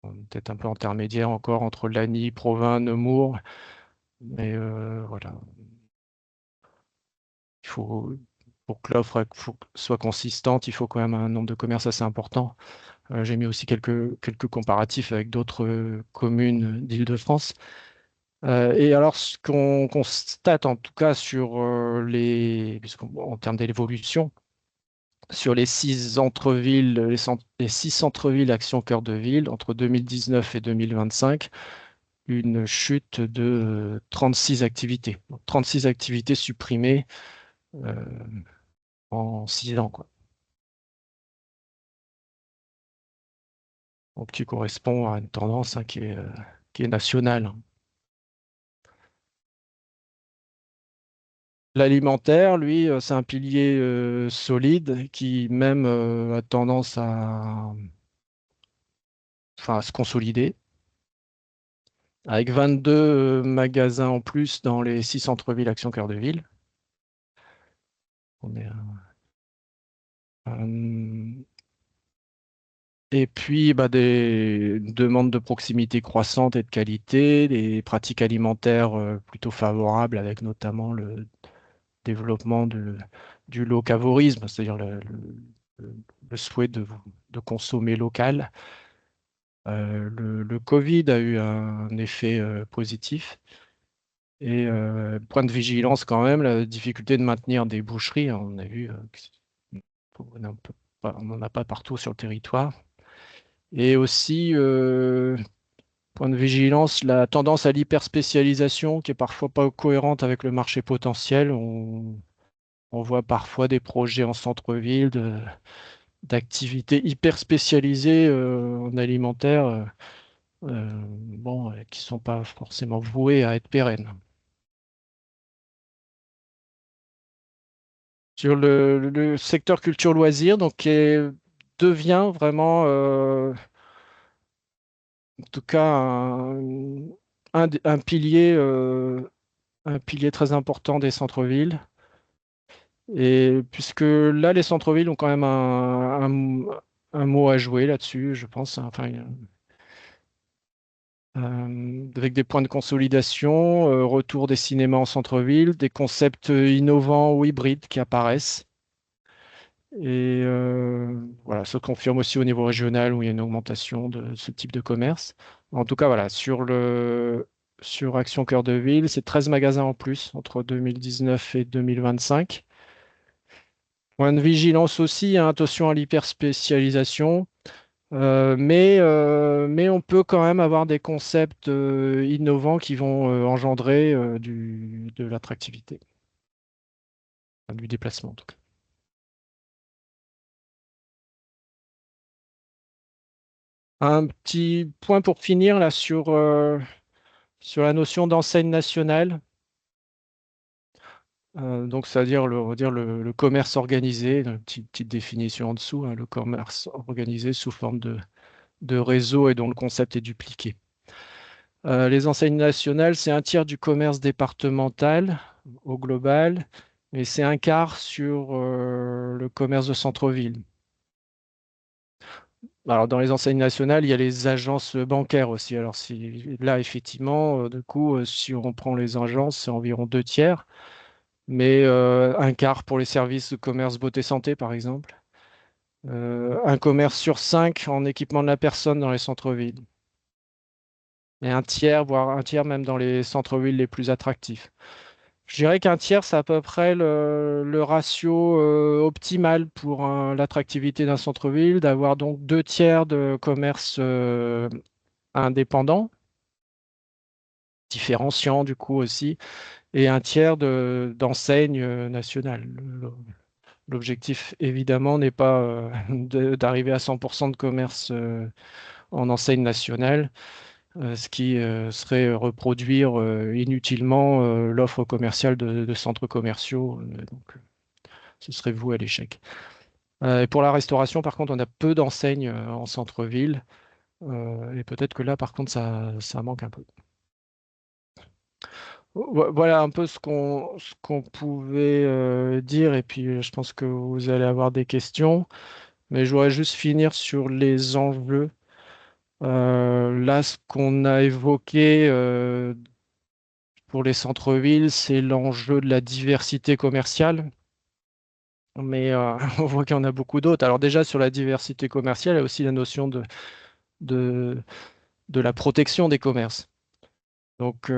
Peut-être un peu intermédiaire encore entre Lagny, Provins, Nemours. Mais voilà, il faut, pour que l'offre soit consistante, il faut quand même un nombre de commerces assez important. J'ai mis aussi quelques comparatifs avec d'autres communes d'Île-de-France. Et alors, ce qu'on constate en tout cas en termes d'évolution, sur les six centres-villes, les six centres-villes Action Cœur de Ville, entre 2019 et 2025, une chute de 36 activités. Donc, 36 activités supprimées euh, en 6 ans, quoi. Donc, qui correspond à une tendance, hein, qui est nationale. L'alimentaire, lui, c'est un pilier solide qui même a tendance à se consolider, avec 22 magasins en plus dans les 6 centres-villes Action Cœur de Ville. On est, euh, et puis, bah, des demandes de proximité croissantes et de qualité, des pratiques alimentaires plutôt favorables, avec notamment le développement du locavorisme, c'est-à-dire le souhait de consommer local. Le Covid a eu un effet positif. Et point de vigilance quand même, la difficulté de maintenir des boucheries, hein, on a vu on n'en a pas partout sur le territoire. Et aussi, point de vigilance, la tendance à l'hyperspécialisation qui est parfois pas cohérente avec le marché potentiel. On voit parfois des projets en centre-ville d'activités hyper spécialisées en alimentaire, bon, qui sont pas forcément vouées à être pérennes. Sur le secteur culture-loisirs, donc devient vraiment, en tout cas, un pilier très important des centres-villes. Et puisque là, les centres-villes ont quand même un mot à jouer là-dessus, je pense. Enfin, avec des points de consolidation, retour des cinémas en centre-ville, des concepts innovants ou hybrides qui apparaissent. Et voilà, ça confirme aussi au niveau régional où il y a une augmentation de ce type de commerce. En tout cas, voilà, sur Action Cœur de Ville, c'est 13 magasins en plus entre 2019 et 2025. Point de vigilance aussi, hein, attention à l'hyperspécialisation, mais on peut quand même avoir des concepts innovants qui vont engendrer de l'attractivité, enfin, du déplacement en tout cas. Un petit point pour finir là sur la notion d'enseigne nationale. Donc, c'est-à-dire on va dire le commerce organisé, une petite définition en dessous, hein, le commerce organisé sous forme de réseau et dont le concept est dupliqué. Les enseignes nationales, c'est un tiers du commerce départemental au global, mais c'est un quart sur le commerce de centre-ville. Alors, dans les enseignes nationales, il y a les agences bancaires aussi. Alors, là, effectivement, du coup, si on prend les agences, c'est environ deux tiers, mais un quart pour les services de commerce beauté santé, par exemple. Un commerce sur cinq en équipement de la personne dans les centres-villes. Et un tiers, voire un tiers même dans les centres-villes les plus attractifs. Je dirais qu'un tiers, c'est à peu près le ratio optimal pour l'attractivité d'un centre-ville, d'avoir donc deux tiers de commerce indépendant, différenciant du coup aussi, et un tiers d'enseignes nationales. L'objectif, évidemment, n'est pas d'arriver à 100% de commerce en enseigne nationale, ce qui serait reproduire inutilement l'offre commerciale de centres commerciaux. Donc, ce serait voué à l'échec. Et pour la restauration, par contre, on a peu d'enseignes en centre-ville. Et peut-être que là, par contre, ça manque un peu. Voilà un peu ce qu'on pouvait dire, et puis je pense que vous allez avoir des questions, mais je voudrais juste finir sur les enjeux. Là, ce qu'on a évoqué pour les centres-villes, c'est l'enjeu de la diversité commerciale, mais on voit qu'il y en a beaucoup d'autres. Alors déjà, sur la diversité commerciale, il y a aussi la notion de, de la protection des commerces. Donc,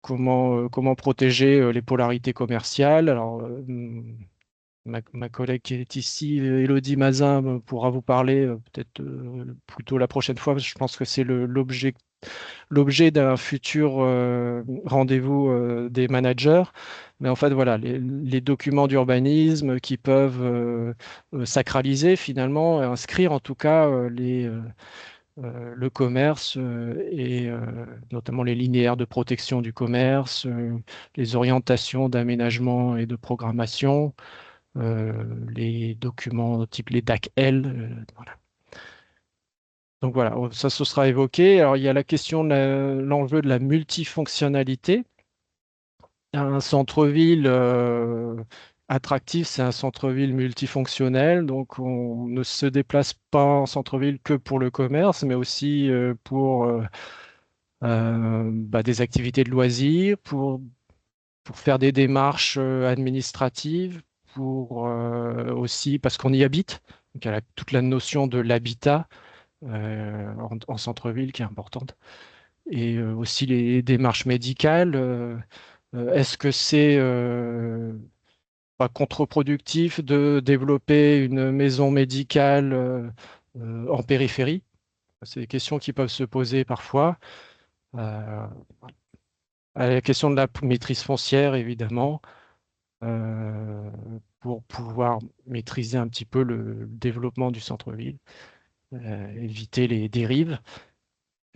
comment protéger les polarités commerciales? Alors, ma collègue qui est ici, Élodie Mazin, pourra vous parler peut-être plutôt la prochaine fois, parce que je pense que c'est l'objet d'un futur rendez-vous des managers. Mais en fait, voilà, les documents d'urbanisme qui peuvent sacraliser finalement, inscrire en tout cas le commerce et notamment les linéaires de protection du commerce, les orientations d'aménagement et de programmation, les documents type les DAC-L. Voilà. Donc voilà, ça ce sera évoqué. Alors il y a la question de l'enjeu de la multifonctionnalité. Un centre-ville attractif, c'est un centre-ville multifonctionnel. Donc on ne se déplace pas en centre-ville que pour le commerce, mais aussi pour des activités de loisirs, pour faire des démarches administratives, pour aussi parce qu'on y habite. Donc il y a toute la notion de l'habitat en centre-ville qui est importante. Et aussi les démarches médicales. Est-ce que c'est pas contre-productif de développer une maison médicale en périphérie? C'est des questions qui peuvent se poser parfois. Euh, la question de la maîtrise foncière, évidemment, euh, pour pouvoir maîtriser un petit peu le développement du centre-ville, éviter les dérives.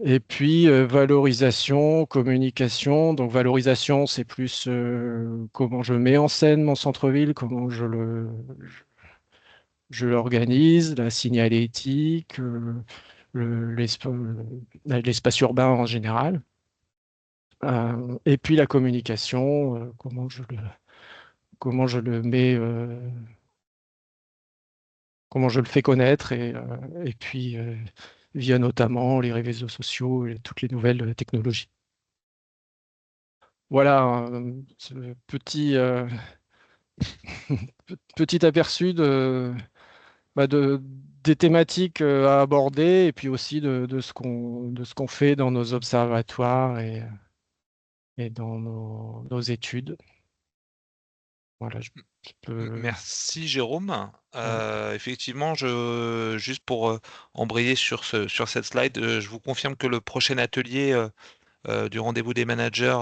Et puis, valorisation, communication. Donc, valorisation, c'est plus comment je mets en scène mon centre-ville, comment je l'organise, la signalétique, l'espace urbain en général. Et puis, la communication, comment je le mets, comment je le fais connaître, et puis, via notamment les réseaux sociaux et toutes les nouvelles technologies. Voilà ce petit aperçu des thématiques à aborder, et puis aussi de ce qu'on fait dans nos observatoires et dans nos études. Voilà, je peux. Merci Jérôme. Ouais. Effectivement, juste pour embrayer sur cette slide, je vous confirme que le prochain atelier du rendez-vous des managers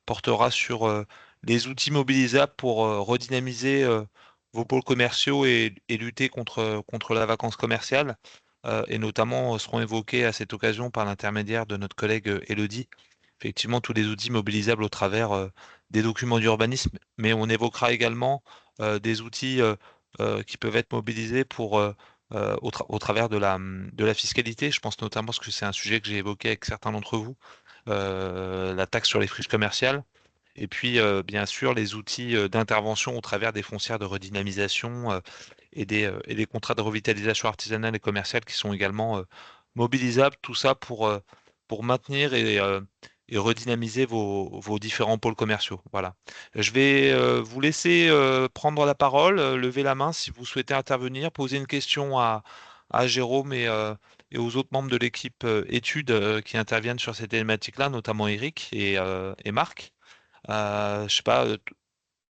portera sur les outils mobilisables pour redynamiser vos pôles commerciaux et lutter contre la vacance commerciale. Et notamment seront évoqués à cette occasion par l'intermédiaire de notre collègue Elodie, effectivement tous les outils mobilisables au travers des documents d'urbanisme, mais on évoquera également des outils qui peuvent être mobilisés pour au travers de la fiscalité. Je pense notamment, parce que c'est un sujet que j'ai évoqué avec certains d'entre vous, la taxe sur les friches commerciales, et puis bien sûr les outils d'intervention au travers des foncières de redynamisation et des contrats de revitalisation artisanale et commerciale qui sont également mobilisables, tout ça pour maintenir et redynamiser vos différents pôles commerciaux. Voilà. Je vais vous laisser prendre la parole, lever la main si vous souhaitez intervenir, poser une question à Jérôme et aux autres membres de l'équipe études qui interviennent sur ces thématiques-là, notamment Eric et Marc. Je sais pas,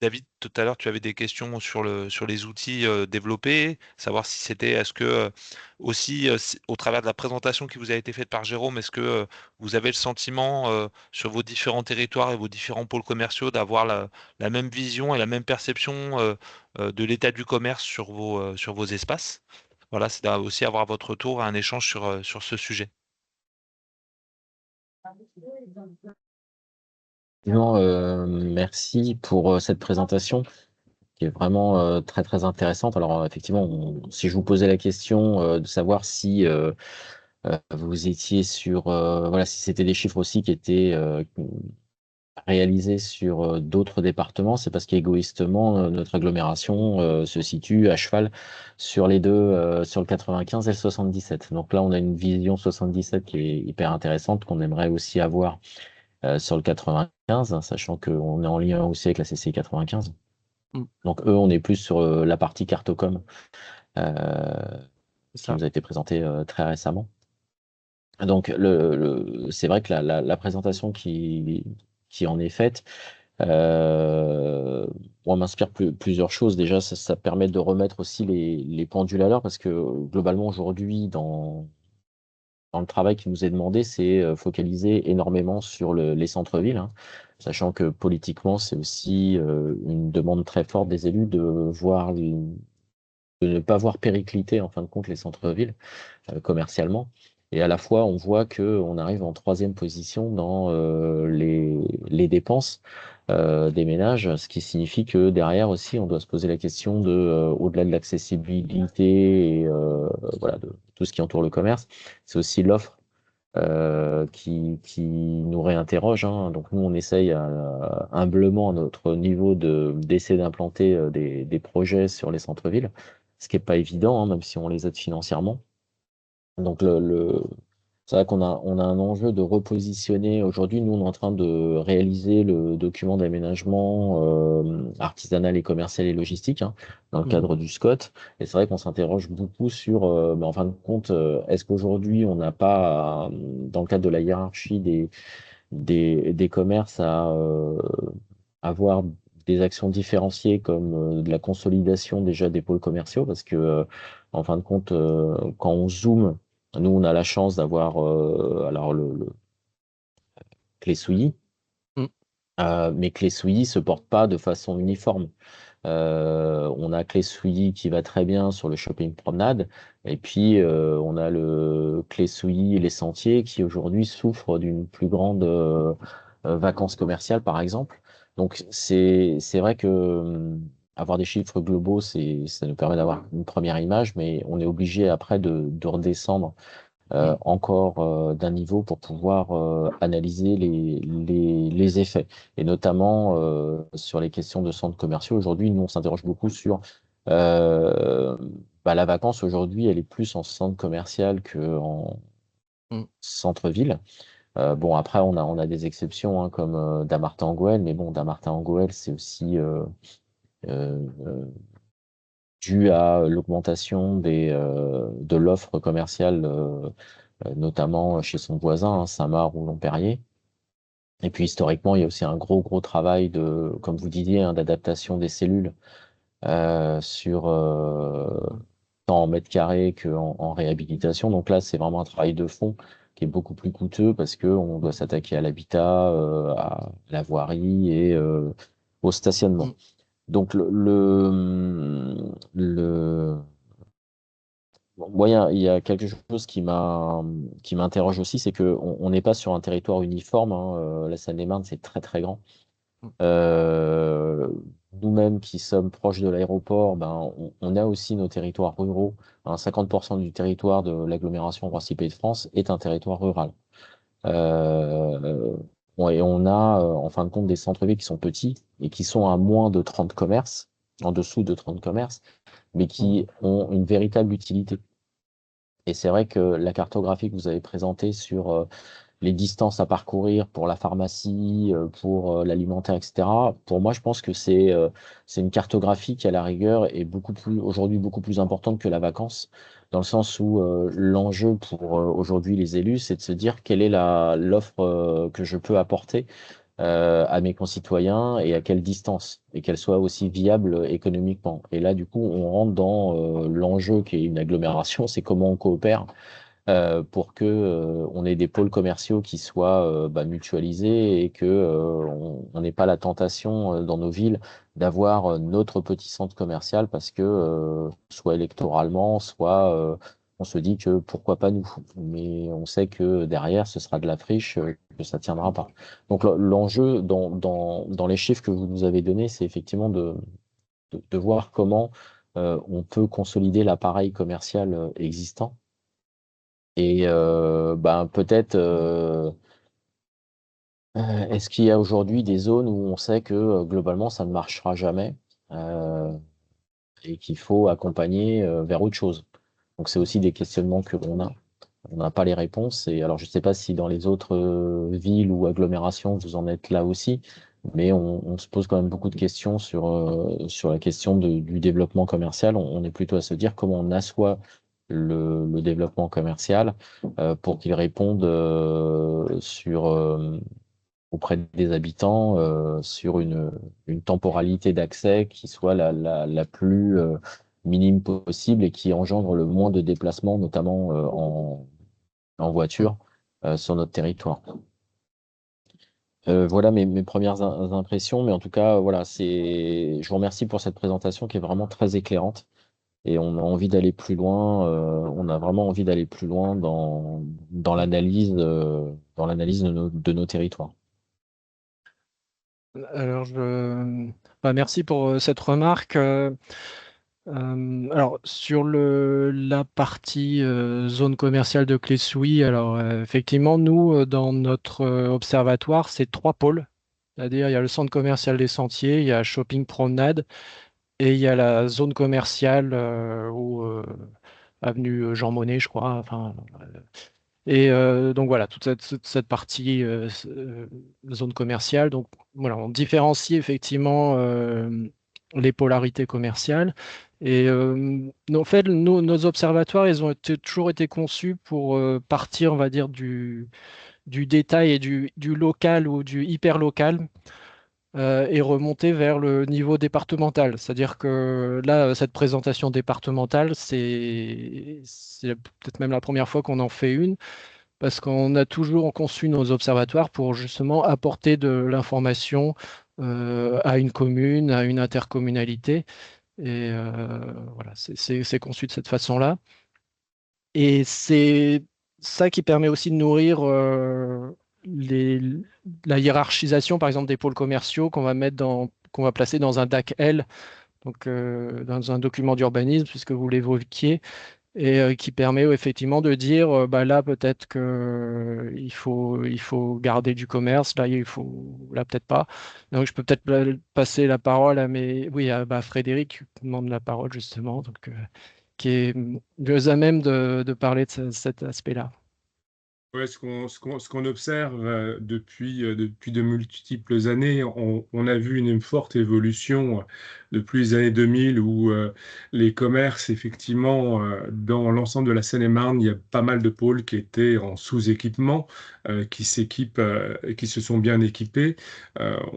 David, tout à l'heure, tu avais des questions sur les outils développés, savoir si c'était, est-ce que aussi, au travers de la présentation qui vous a été faite par Jérôme, est-ce que vous avez le sentiment sur vos différents territoires et vos différents pôles commerciaux d'avoir la même vision et la même perception de l'état du commerce sur vos espaces? Voilà, c'est aussi avoir votre retour et un échange sur ce sujet. Effectivement, merci pour cette présentation qui est vraiment très très intéressante. Alors effectivement, si je vous posais la question de savoir si Vous étiez sur, voilà, si c'était des chiffres aussi qui étaient réalisés sur d'autres départements, c'est parce qu'égoïstement, notre agglomération se situe à cheval sur les deux, sur le 95 et le 77. Donc là, on a une vision 77 qui est hyper intéressante, qu'on aimerait aussi avoir sur le 95, hein, sachant qu'on est en lien aussi avec la CCI 95. Mm. Donc eux, on est plus sur la partie Cartocom euh, C'est qui ça. nous a été présentée très récemment. Donc c'est vrai que la présentation qui en est faite, euh, moi, m'inspire plusieurs choses. Déjà, ça permet de remettre aussi les pendules à l'heure parce que globalement aujourd'hui, dans le travail qui nous est demandé, c'est focaliser énormément sur les centres-villes, hein, sachant que politiquement, c'est aussi une demande très forte des élus de ne pas voir péricliter en fin de compte les centres-villes commercialement. Et à la fois, on voit qu'on arrive en troisième position dans les dépenses des ménages, ce qui signifie que derrière aussi, on doit se poser la question de, au-delà de l'accessibilité et voilà, de tout ce qui entoure le commerce, c'est aussi l'offre qui nous réinterroge, hein. Donc nous, on essaye humblement à notre niveau d'essayer d'implanter des projets sur les centres-villes, ce qui n'est pas évident, hein, même si on les aide financièrement. Donc c'est vrai on a un enjeu de repositionner. Aujourd'hui, nous, on est en train de réaliser le document d'aménagement artisanal et commercial et logistique, hein, dans le Mhm. cadre du SCOT. Et c'est vrai qu'on s'interroge beaucoup sur, en fin de compte, est-ce qu'aujourd'hui, on n'a pas, dans le cadre de la hiérarchie des commerces, à avoir des actions différenciées comme de la consolidation déjà des pôles commerciaux, parce que en fin de compte, quand on zoome, nous on a la chance d'avoir alors le Clé Souilly, Mm. mais Clé Souilly se porte pas de façon uniforme. On a Clé Souilly qui va très bien sur le shopping promenade, et puis on a le Clé Souilly et les sentiers qui aujourd'hui souffrent d'une plus grande vacances commerciales, par exemple. Donc c'est vrai que avoir des chiffres globaux, ça nous permet d'avoir une première image, mais on est obligé après de redescendre Mm. encore d'un niveau pour pouvoir analyser les effets. Et notamment sur les questions de centres commerciaux. Aujourd'hui, nous, on s'interroge beaucoup sur euh, la vacance. Aujourd'hui, elle est plus en centre commercial qu'en Mm. centre-ville. Bon, après, on a des exceptions hein, comme Damartin-en-Gohelle, mais bon, Damartin-en-Gohelle, c'est aussi euh, dû à l'augmentation de l'offre commerciale notamment chez son voisin, hein, Saint-Marc ou Longperrier. Et puis historiquement, il y a aussi un gros travail comme vous disiez, hein, d'adaptation des cellules sur tant en mètres carrés qu'en réhabilitation. Donc là, c'est vraiment un travail de fond qui est beaucoup plus coûteux parce que on doit s'attaquer à l'habitat, à la voirie et au stationnement. Mm. Donc bon, moi, il y a quelque chose qui m'interroge aussi, c'est que on n'est pas sur un territoire uniforme, hein. La Seine-et-Marne, c'est très très grand. Mm. Euh, Nous-mêmes qui sommes proches de l'aéroport, ben, on a aussi nos territoires ruraux, hein. 50% du territoire de l'agglomération Roissy-Pays de France est un territoire rural. Euh, et on a, en fin de compte, des centres-villes qui sont petits et qui sont à moins de 30 commerces, en dessous de 30 commerces, mais qui Mm. ont une véritable utilité. Et c'est vrai que la cartographie que vous avez présentée sur les distances à parcourir pour la pharmacie, pour l'alimentaire, etc., pour moi, je pense que c'est une cartographie qui, à la rigueur, est aujourd'hui beaucoup plus importante que la vacance, dans le sens où l'enjeu pour aujourd'hui les élus, c'est de se dire quelle est l'offre que je peux apporter à mes concitoyens et à quelle distance, et qu'elle soit aussi viable économiquement. Et là, du coup, on rentre dans l'enjeu qui est une agglomération, c'est comment on coopère pour que on ait des pôles commerciaux qui soient mutualisés et que on n'ait pas la tentation dans nos villes d'avoir notre petit centre commercial parce que soit électoralement, soit on se dit que pourquoi pas nous. Mais on sait que derrière, ce sera de la friche, que ça tiendra pas. Donc l'enjeu dans les chiffres que vous nous avez donnés, c'est effectivement de voir comment on peut consolider l'appareil commercial existant Et ben, peut-être, est-ce qu'il y a aujourd'hui des zones où on sait que globalement ça ne marchera jamais euh, et qu'il faut accompagner vers autre chose? Donc c'est aussi des questionnements que l'on a. On n'a pas les réponses. Et alors je ne sais pas si dans les autres villes ou agglomérations vous en êtes là aussi, mais on se pose quand même beaucoup de questions sur la question du développement commercial. On est plutôt à se dire comment on assoit le développement commercial pour qu'il réponde auprès des habitants sur une temporalité d'accès qui soit la plus minime possible et qui engendre le moins de déplacements, notamment en voiture, sur notre territoire. Voilà mes premières impressions, mais en tout cas, voilà, je vous remercie pour cette présentation qui est vraiment très éclairante et on a envie d'aller plus loin, on a vraiment envie d'aller plus loin dans l'analyse de nos territoires. Alors, merci pour cette remarque. Alors, sur la partie zone commerciale de Clé-Souilly, alors effectivement, nous, dans notre observatoire, c'est trois pôles. C'est-à-dire, il y a le centre commercial des Sentiers, il y a Shopping Promenade et il y a la zone commerciale avenue Jean Monnet, je crois. Enfin, et donc voilà, toute cette partie zone commerciale. Donc voilà, on différencie effectivement les polarités commerciales. Et en fait, nos observatoires, ils ont toujours été conçus pour partir, on va dire, du détail et du local ou du hyper local et remonter vers le niveau départemental. C'est-à-dire que là, cette présentation départementale, c'est peut-être même la première fois qu'on en fait une parce qu'on a toujours conçu nos observatoires pour justement apporter de l'information à une commune, à une intercommunalité. Et voilà, c'est conçu de cette façon-là. Et c'est ça qui permet aussi de nourrir les- la hiérarchisation, par exemple, des pôles commerciaux qu'on va placer dans un DAC L, donc dans un document d'urbanisme, puisque vous l'évoquiez et qui permet effectivement de dire bah là peut-être que il faut garder du commerce, là peut-être pas. Donc je peux peut-être passer la parole à bah, Frédéric qui demande la parole justement, donc qui est mieux à même de parler de cet aspect-là. Ouais, ce qu'on observe depuis de multiples années, on a vu une forte évolution depuis les années 2000 où les commerces, effectivement, dans l'ensemble de la Seine-et-Marne, il y a pas mal de pôles qui étaient en sous-équipement, qui s'équipent, et qui se sont bien équipés.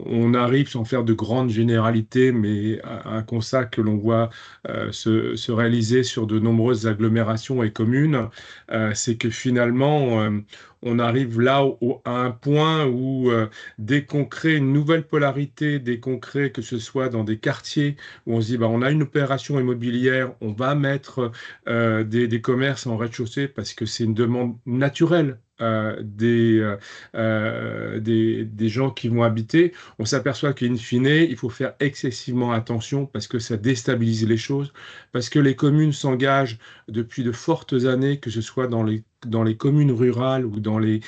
On arrive sans faire de grandes généralités, mais un constat que l'on voit se réaliser sur de nombreuses agglomérations et communes, c'est que finalement, on arrive là à un point où dès qu'on crée une nouvelle polarité, dès qu'on crée que ce soit dans des quartiers où on se dit bah, on a une opération immobilière, on va mettre des commerces en rez-de-chaussée parce que c'est une demande naturelle. Des gens qui vont habiter, on s'aperçoit qu'in fine, il faut faire excessivement attention parce que ça déstabilise les choses, parce que les communes s'engagent depuis de fortes années, que ce soit dans les communes rurales ou dans les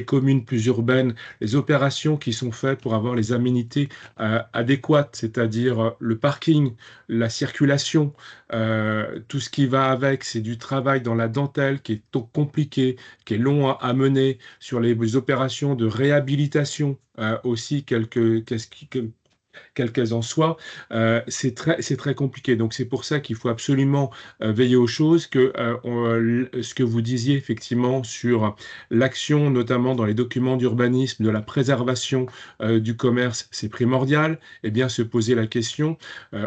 communes plus urbaines, les opérations qui sont faites pour avoir les aménités adéquates, c'est-à-dire le parking, la circulation, tout ce qui va avec, c'est du travail dans la dentelle qui est compliqué, qui est long à mener, sur les opérations de réhabilitation aussi, quelles qu'elles en soient, c'est très compliqué. Donc c'est pour ça qu'il faut absolument veiller aux choses, ce que vous disiez effectivement sur l'action, notamment dans les documents d'urbanisme, de la préservation du commerce, c'est primordial. Et bien se poser la question,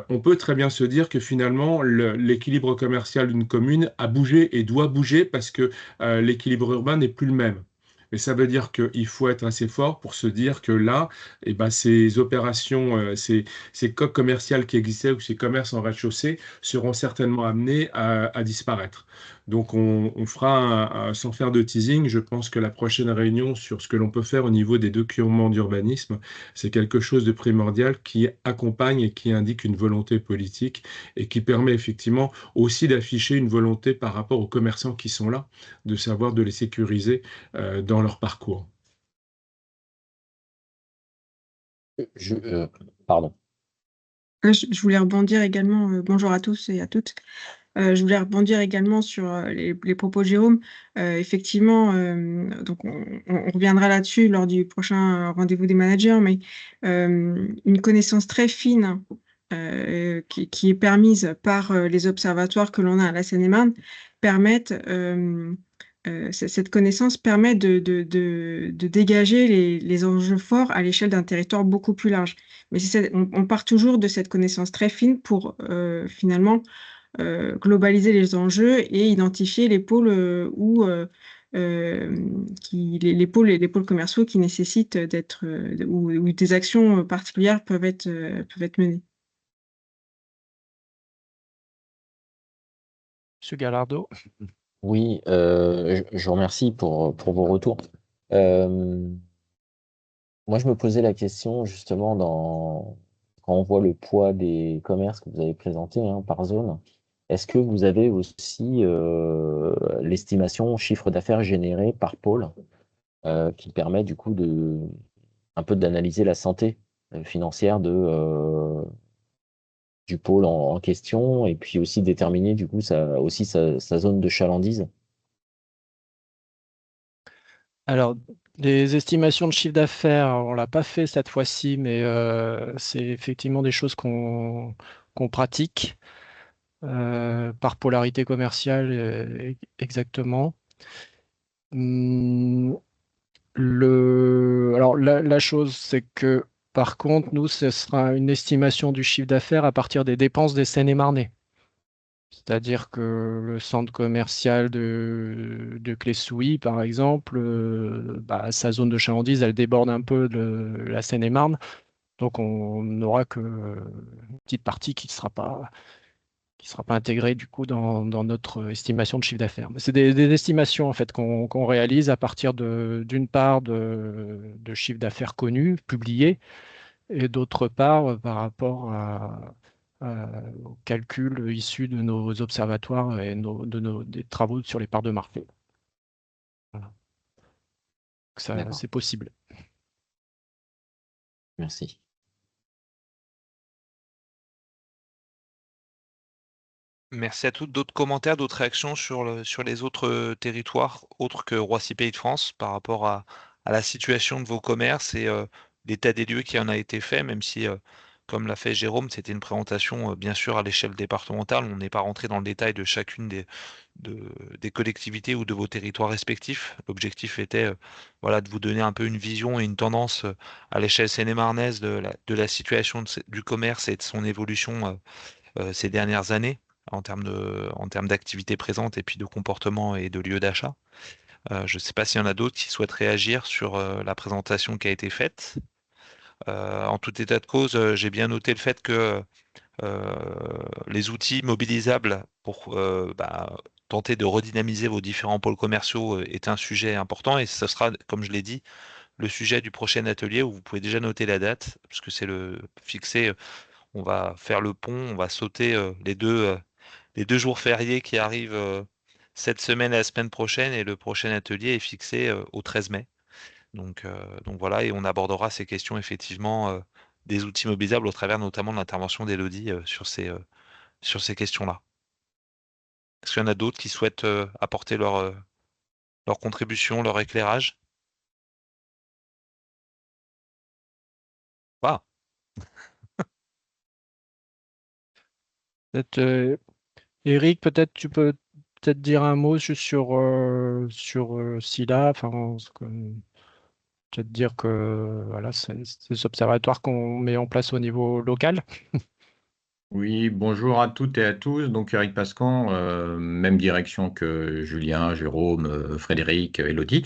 on peut très bien se dire que finalement l'équilibre commercial d'une commune a bougé et doit bouger parce que l'équilibre urbain n'est plus le même. Mais ça veut dire qu'il faut être assez fort pour se dire que là, eh ben, ces opérations, ces coques commerciales qui existaient ou ces commerces en rez-de-chaussée seront certainement amenés à disparaître. Donc on fera, sans faire de teasing, je pense que la prochaine réunion sur ce que l'on peut faire au niveau des documents d'urbanisme, c'est quelque chose de primordial qui accompagne et qui indique une volonté politique et qui permet effectivement aussi d'afficher une volonté par rapport aux commerçants qui sont là, de savoir de les sécuriser dans leur parcours. Je, pardon. Je voulais rebondir également, bonjour à tous et à toutes. Je voulais rebondir également sur les propos de Jérôme. Effectivement, donc on reviendra là-dessus lors du prochain rendez-vous des managers, mais une connaissance très fine qui est permise par les observatoires que l'on a à la Seine-et-Marne cette connaissance permet de dégager les enjeux forts à l'échelle d'un territoire beaucoup plus large. Mais on part toujours de cette connaissance très fine pour finalement globaliser les enjeux et identifier les pôles les pôles commerciaux qui nécessitent d'être où des actions particulières peuvent être menées. Monsieur Gallardo. Oui, je vous remercie pour vos retours. Moi, je me posais la question justement quand on voit le poids des commerces que vous avez présentés par zone, est-ce que vous avez aussi l'estimation chiffre d'affaires généré par pôle qui permet du coup un peu d'analyser la santé financière du pôle en question et puis aussi déterminer du coup sa zone de chalandise? Alors, les estimations de chiffre d'affaires, on ne l'a pas fait cette fois-ci, mais c'est effectivement des choses qu'on pratique par polarité commerciale exactement. Alors, la chose, c'est que par contre, nous, ce sera une estimation du chiffre d'affaires à partir des dépenses des Seine-et-Marnais. C'est-à-dire que le centre commercial de Clé-Souilly, par exemple, sa zone de chalandise, elle déborde un peu de la Seine-et-Marne. Donc, on n'aura que une petite partie qui ne sera pas intégrée du coup dans notre estimation de chiffre d'affaires. Mais c'est des estimations en fait qu'on réalise à partir d'une part de chiffre d'affaires connus, publiés, et d'autre part par rapport aux calculs issus de nos observatoires et des travaux sur les parts de marché. Voilà. Ça, c'est possible. Merci. Merci à toutes. D'autres commentaires, d'autres réactions sur les autres territoires, autres que Roissy Pays de France, par rapport à la situation de vos commerces et l'état des lieux qui en a été fait, même si, comme l'a fait Jérôme, c'était une présentation, bien sûr, à l'échelle départementale. On n'est pas rentré dans le détail de chacune des collectivités ou de vos territoires respectifs. L'objectif était, voilà, de vous donner un peu une vision et une tendance, à l'échelle seine-et-marnaise de la situation du commerce et de son évolution, ces dernières années en termes d'activité présente et puis de comportement et de lieu d'achat. Je ne sais pas s'il y en a d'autres qui souhaitent réagir sur la présentation qui a été faite. En tout état de cause, j'ai bien noté le fait que les outils mobilisables pour tenter de redynamiser vos différents pôles commerciaux est un sujet important et ce sera, comme je l'ai dit, le sujet du prochain atelier où vous pouvez déjà noter la date, parce que c'est le fixé. On va faire le pont, on va sauter les deux jours fériés qui arrivent cette semaine et la semaine prochaine, et le prochain atelier est fixé au 13 mai. Donc voilà, et on abordera ces questions effectivement des outils mobilisables au travers notamment de l'intervention d'Élodie sur ces questions-là. Est-ce qu'il y en a d'autres qui souhaitent apporter leur contribution, leur éclairage? Ah, Eric, peut-être tu peux peut-être dire un mot juste sur SILA, enfin, peut-être dire que voilà, c'est des observatoires qu'on met en place au niveau local. Oui, bonjour à toutes et à tous. Donc Eric Pascan, même direction que Julien, Jérôme, Frédéric, Elodie.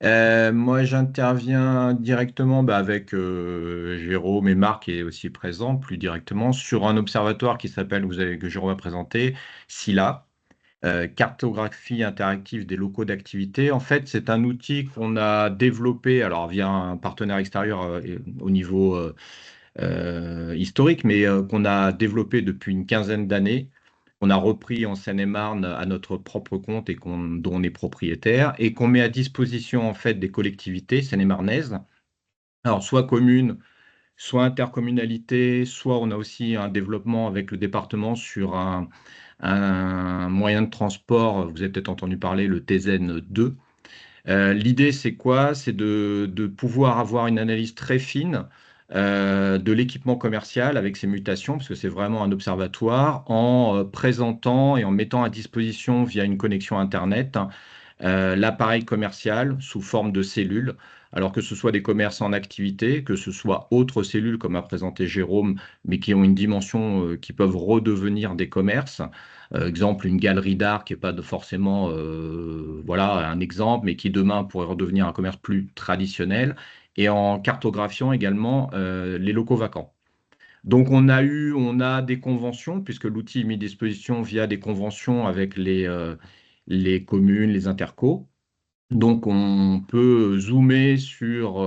Moi, j'interviens directement avec Jérôme et Marc qui est aussi présent, plus directement, sur un observatoire qui s'appelle, que Jérôme a présenté, SILA, cartographie interactive des locaux d'activité. En fait, c'est un outil qu'on a développé, alors via un partenaire extérieur au niveau historique, mais qu'on a développé depuis une quinzaine d'années. On a repris en Seine-et-Marne à notre propre compte et dont on est propriétaire et qu'on met à disposition en fait des collectivités seine-et-marnaises. Alors soit communes, soit intercommunalités, soit on a aussi un développement avec le département sur un moyen de transport. Vous avez peut-être entendu parler le TZN 2. L'idée, c'est quoi? C'est de pouvoir avoir une analyse très fine de l'équipement commercial avec ses mutations, parce que c'est vraiment un observatoire, en présentant et en mettant à disposition via une connexion Internet l'appareil commercial sous forme de cellules. Alors que ce soit des commerces en activité, que ce soit autres cellules comme a présenté Jérôme, mais qui ont une dimension qui peuvent redevenir des commerces. Exemple, une galerie d'art qui n'est pas forcément voilà, un exemple, mais qui demain pourrait redevenir un commerce plus traditionnel. Et en cartographiant également les locaux vacants. Donc on a des conventions, puisque l'outil est mis à disposition via des conventions avec les communes, les intercos. Donc on peut zoomer sur...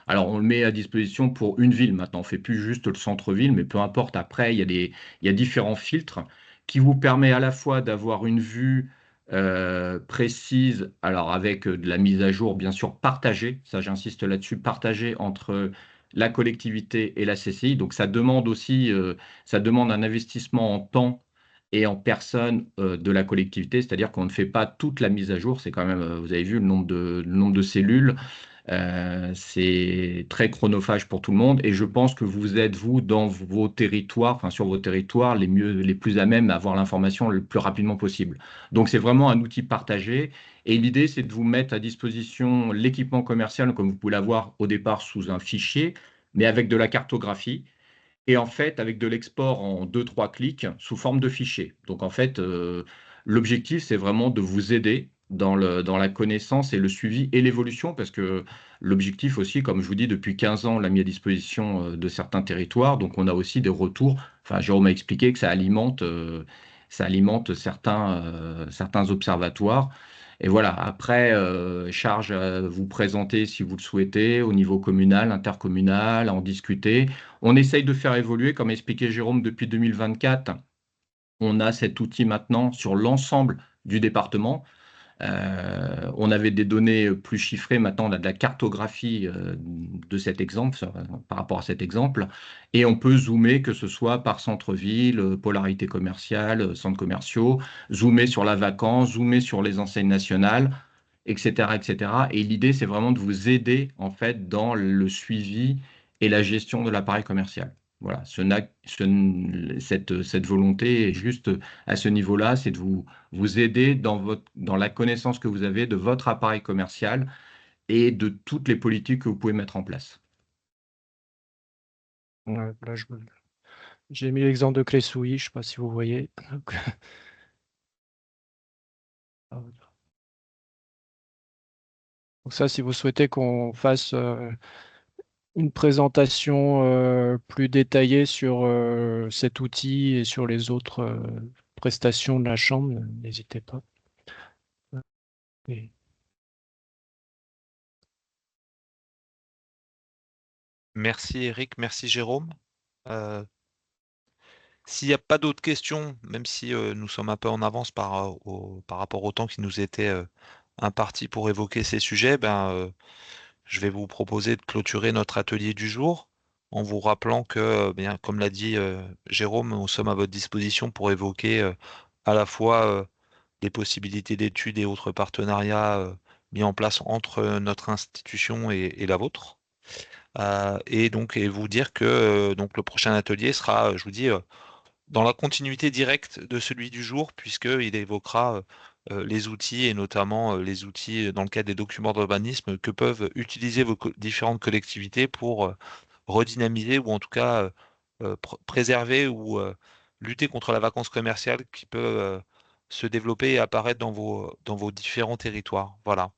alors on le met à disposition pour une ville maintenant, on ne fait plus juste le centre-ville, mais peu importe, après il y a différents filtres qui vous permettent à la fois d'avoir une vue précise, alors avec de la mise à jour bien sûr partagée, ça j'insiste là-dessus, partagée entre la collectivité et la CCI. Donc ça demande aussi, ça demande un investissement en temps et en personne de la collectivité, c'est-à-dire qu'on ne fait pas toute la mise à jour. C'est quand même, vous avez vu le nombre de cellules, c'est très chronophage pour tout le monde. Et je pense que vous êtes, vous, dans vos territoires, enfin sur vos territoires, les plus à même à avoir l'information le plus rapidement possible. Donc c'est vraiment un outil partagé. Et l'idée, c'est de vous mettre à disposition l'équipement commercial, comme vous pouvez l'avoir au départ sous un fichier, mais avec de la cartographie et en fait avec de l'export en 2-3 clics sous forme de fichier. Donc en fait, l'objectif, c'est vraiment de vous aider dans la connaissance et le suivi et l'évolution, parce que l'objectif aussi, comme je vous dis, depuis 15 ans, on l'a mis à disposition de certains territoires, donc on a aussi des retours. Enfin, Jérôme m'a expliqué que ça alimente certains observatoires. Et voilà, après, charge à vous présenter si vous le souhaitez au niveau communal, intercommunal, à en discuter. On essaye de faire évoluer, comme expliqué Jérôme, depuis 2024. On a cet outil maintenant sur l'ensemble du département. On avait des données plus chiffrées, maintenant on a de la cartographie de cet exemple, par rapport à cet exemple, et on peut zoomer, que ce soit par centre-ville, polarité commerciale, centres commerciaux, zoomer sur la vacance, zoomer sur les enseignes nationales, etc., etc. Et l'idée, c'est vraiment de vous aider en fait dans le suivi et la gestion de l'appareil commercial. Voilà, cette volonté est juste à ce niveau-là, c'est de vous aider dans la connaissance que vous avez de votre appareil commercial et de toutes les politiques que vous pouvez mettre en place. Ouais, là, j'ai mis l'exemple de clé souris, je ne sais pas si vous voyez. Donc ça, si vous souhaitez qu'on fasse une présentation plus détaillée sur cet outil et sur les autres prestations de la Chambre, n'hésitez pas. Et- Merci Eric, merci Jérôme. S'il n'y a pas d'autres questions, même si nous sommes un peu en avance par rapport au temps qui nous était imparti pour évoquer ces sujets, je vais vous proposer de clôturer notre atelier du jour en vous rappelant que, bien, comme l'a dit Jérôme, nous sommes à votre disposition pour évoquer à la fois les possibilités d'études et autres partenariats mis en place entre notre institution et la vôtre. Et vous dire que donc le prochain atelier sera, je vous dis, dans la continuité directe de celui du jour, puisqu'il évoquera les outils et notamment les outils dans le cadre des documents d'urbanisme que peuvent utiliser vos différentes collectivités pour redynamiser ou en tout cas préserver ou lutter contre la vacance commerciale qui peut se développer et apparaître dans vos différents territoires. Voilà.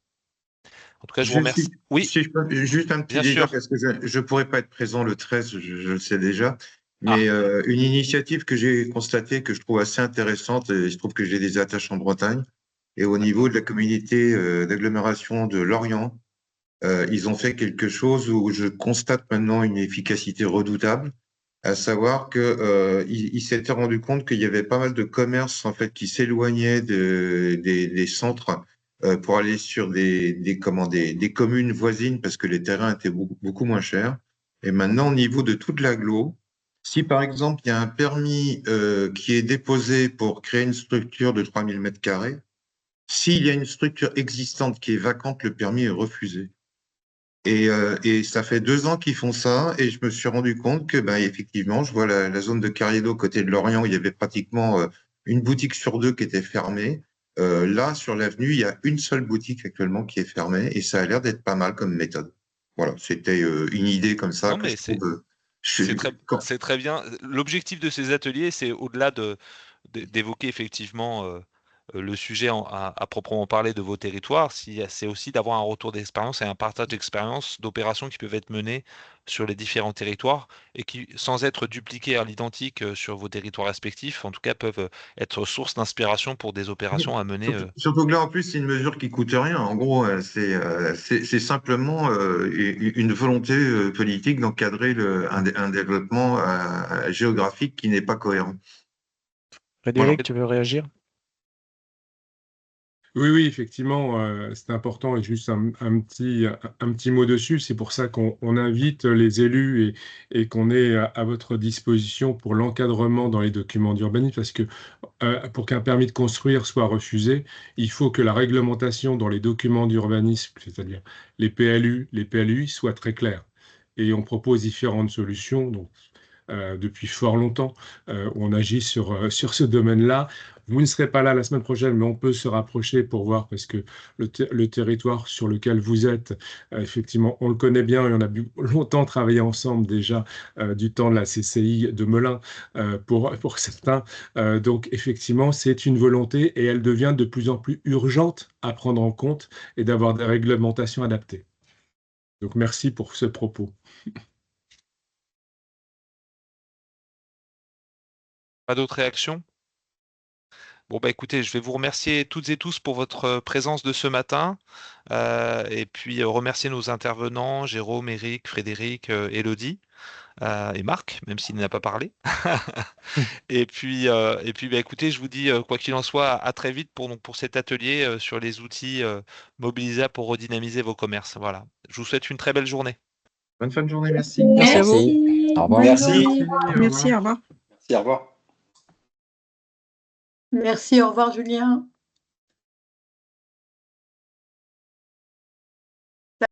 En tout cas, je vous remercie. Oui, Si je peux, juste un petit bien détail, sûr. parce que je ne pourrais pas être présent le 13, je le sais déjà, mais une initiative que j'ai constatée, que je trouve assez intéressante, et il se trouve que j'ai des attaches en Bretagne, et au niveau de la communauté d'agglomération de Lorient, ils ont fait quelque chose où je constate maintenant une efficacité redoutable, à savoir que ils s'étaient rendu compte qu'il y avait pas mal de commerces en fait qui s'éloignaient des centres pour aller sur des communes voisines parce que les terrains étaient beaucoup moins chers. Et maintenant, au niveau de toute l'agglo, si par exemple il y a un permis qui est déposé pour créer une structure de 3000 mètres carrés, s'il y a une structure existante qui est vacante, le permis est refusé. Et ça fait 2 ans qu'ils font ça, et je me suis rendu compte que, ben, effectivement, je vois la zone de Carriedo, côté de Lorient, où il y avait pratiquement une boutique sur 2 qui était fermée. Là, sur l'avenue, il y a une seule boutique actuellement qui est fermée, et ça a l'air d'être pas mal comme méthode. Voilà, c'était une idée comme ça Non, que mais je trouve. c'est très bien. L'objectif de ces ateliers, c'est au-delà d'évoquer effectivement le sujet à proprement parler de vos territoires, c'est aussi d'avoir un retour d'expérience et un partage d'expérience d'opérations qui peuvent être menées sur les différents territoires et qui, sans être dupliquées à l'identique sur vos territoires respectifs, en tout cas peuvent être source d'inspiration pour des opérations à mener. Surtout que là, en plus, c'est une mesure qui coûte rien. En gros, c'est simplement une volonté politique d'encadrer un développement géographique qui n'est pas cohérent. Frédéric, Voilà. tu veux réagir? Oui, effectivement, c'est important et juste un petit mot dessus. C'est pour ça qu'on invite les élus et qu'on est à votre disposition pour l'encadrement dans les documents d'urbanisme parce que pour qu'un permis de construire soit refusé, il faut que la réglementation dans les documents d'urbanisme, c'est-à-dire les PLU, les PLUI, soit très claire. Et on propose différentes solutions. Donc, depuis fort longtemps. On agit sur ce domaine-là. Vous ne serez pas là la semaine prochaine, mais on peut se rapprocher pour voir, parce que le territoire sur lequel vous êtes, effectivement, on le connaît bien et on a longtemps travaillé ensemble déjà du temps de la CCI de Melun pour certains. Donc, effectivement, c'est une volonté et elle devient de plus en plus urgente à prendre en compte et d'avoir des réglementations adaptées. Donc, merci pour ce propos. Pas d'autres réactions? Bon, bah écoutez, je vais vous remercier toutes et tous pour votre présence de ce matin. Et puis remercier nos intervenants, Jérôme, Eric, Frédéric, Élodie et Marc, même s'il n'a pas parlé. Et puis bah, écoutez, je vous dis, quoi qu'il en soit, à très vite pour cet atelier sur les outils mobilisables pour redynamiser vos commerces. Voilà. Je vous souhaite une très belle journée. Bonne fin de journée, merci. Merci à vous. Au revoir. Merci. Merci, au revoir. Merci, au revoir. Merci, au revoir Julien.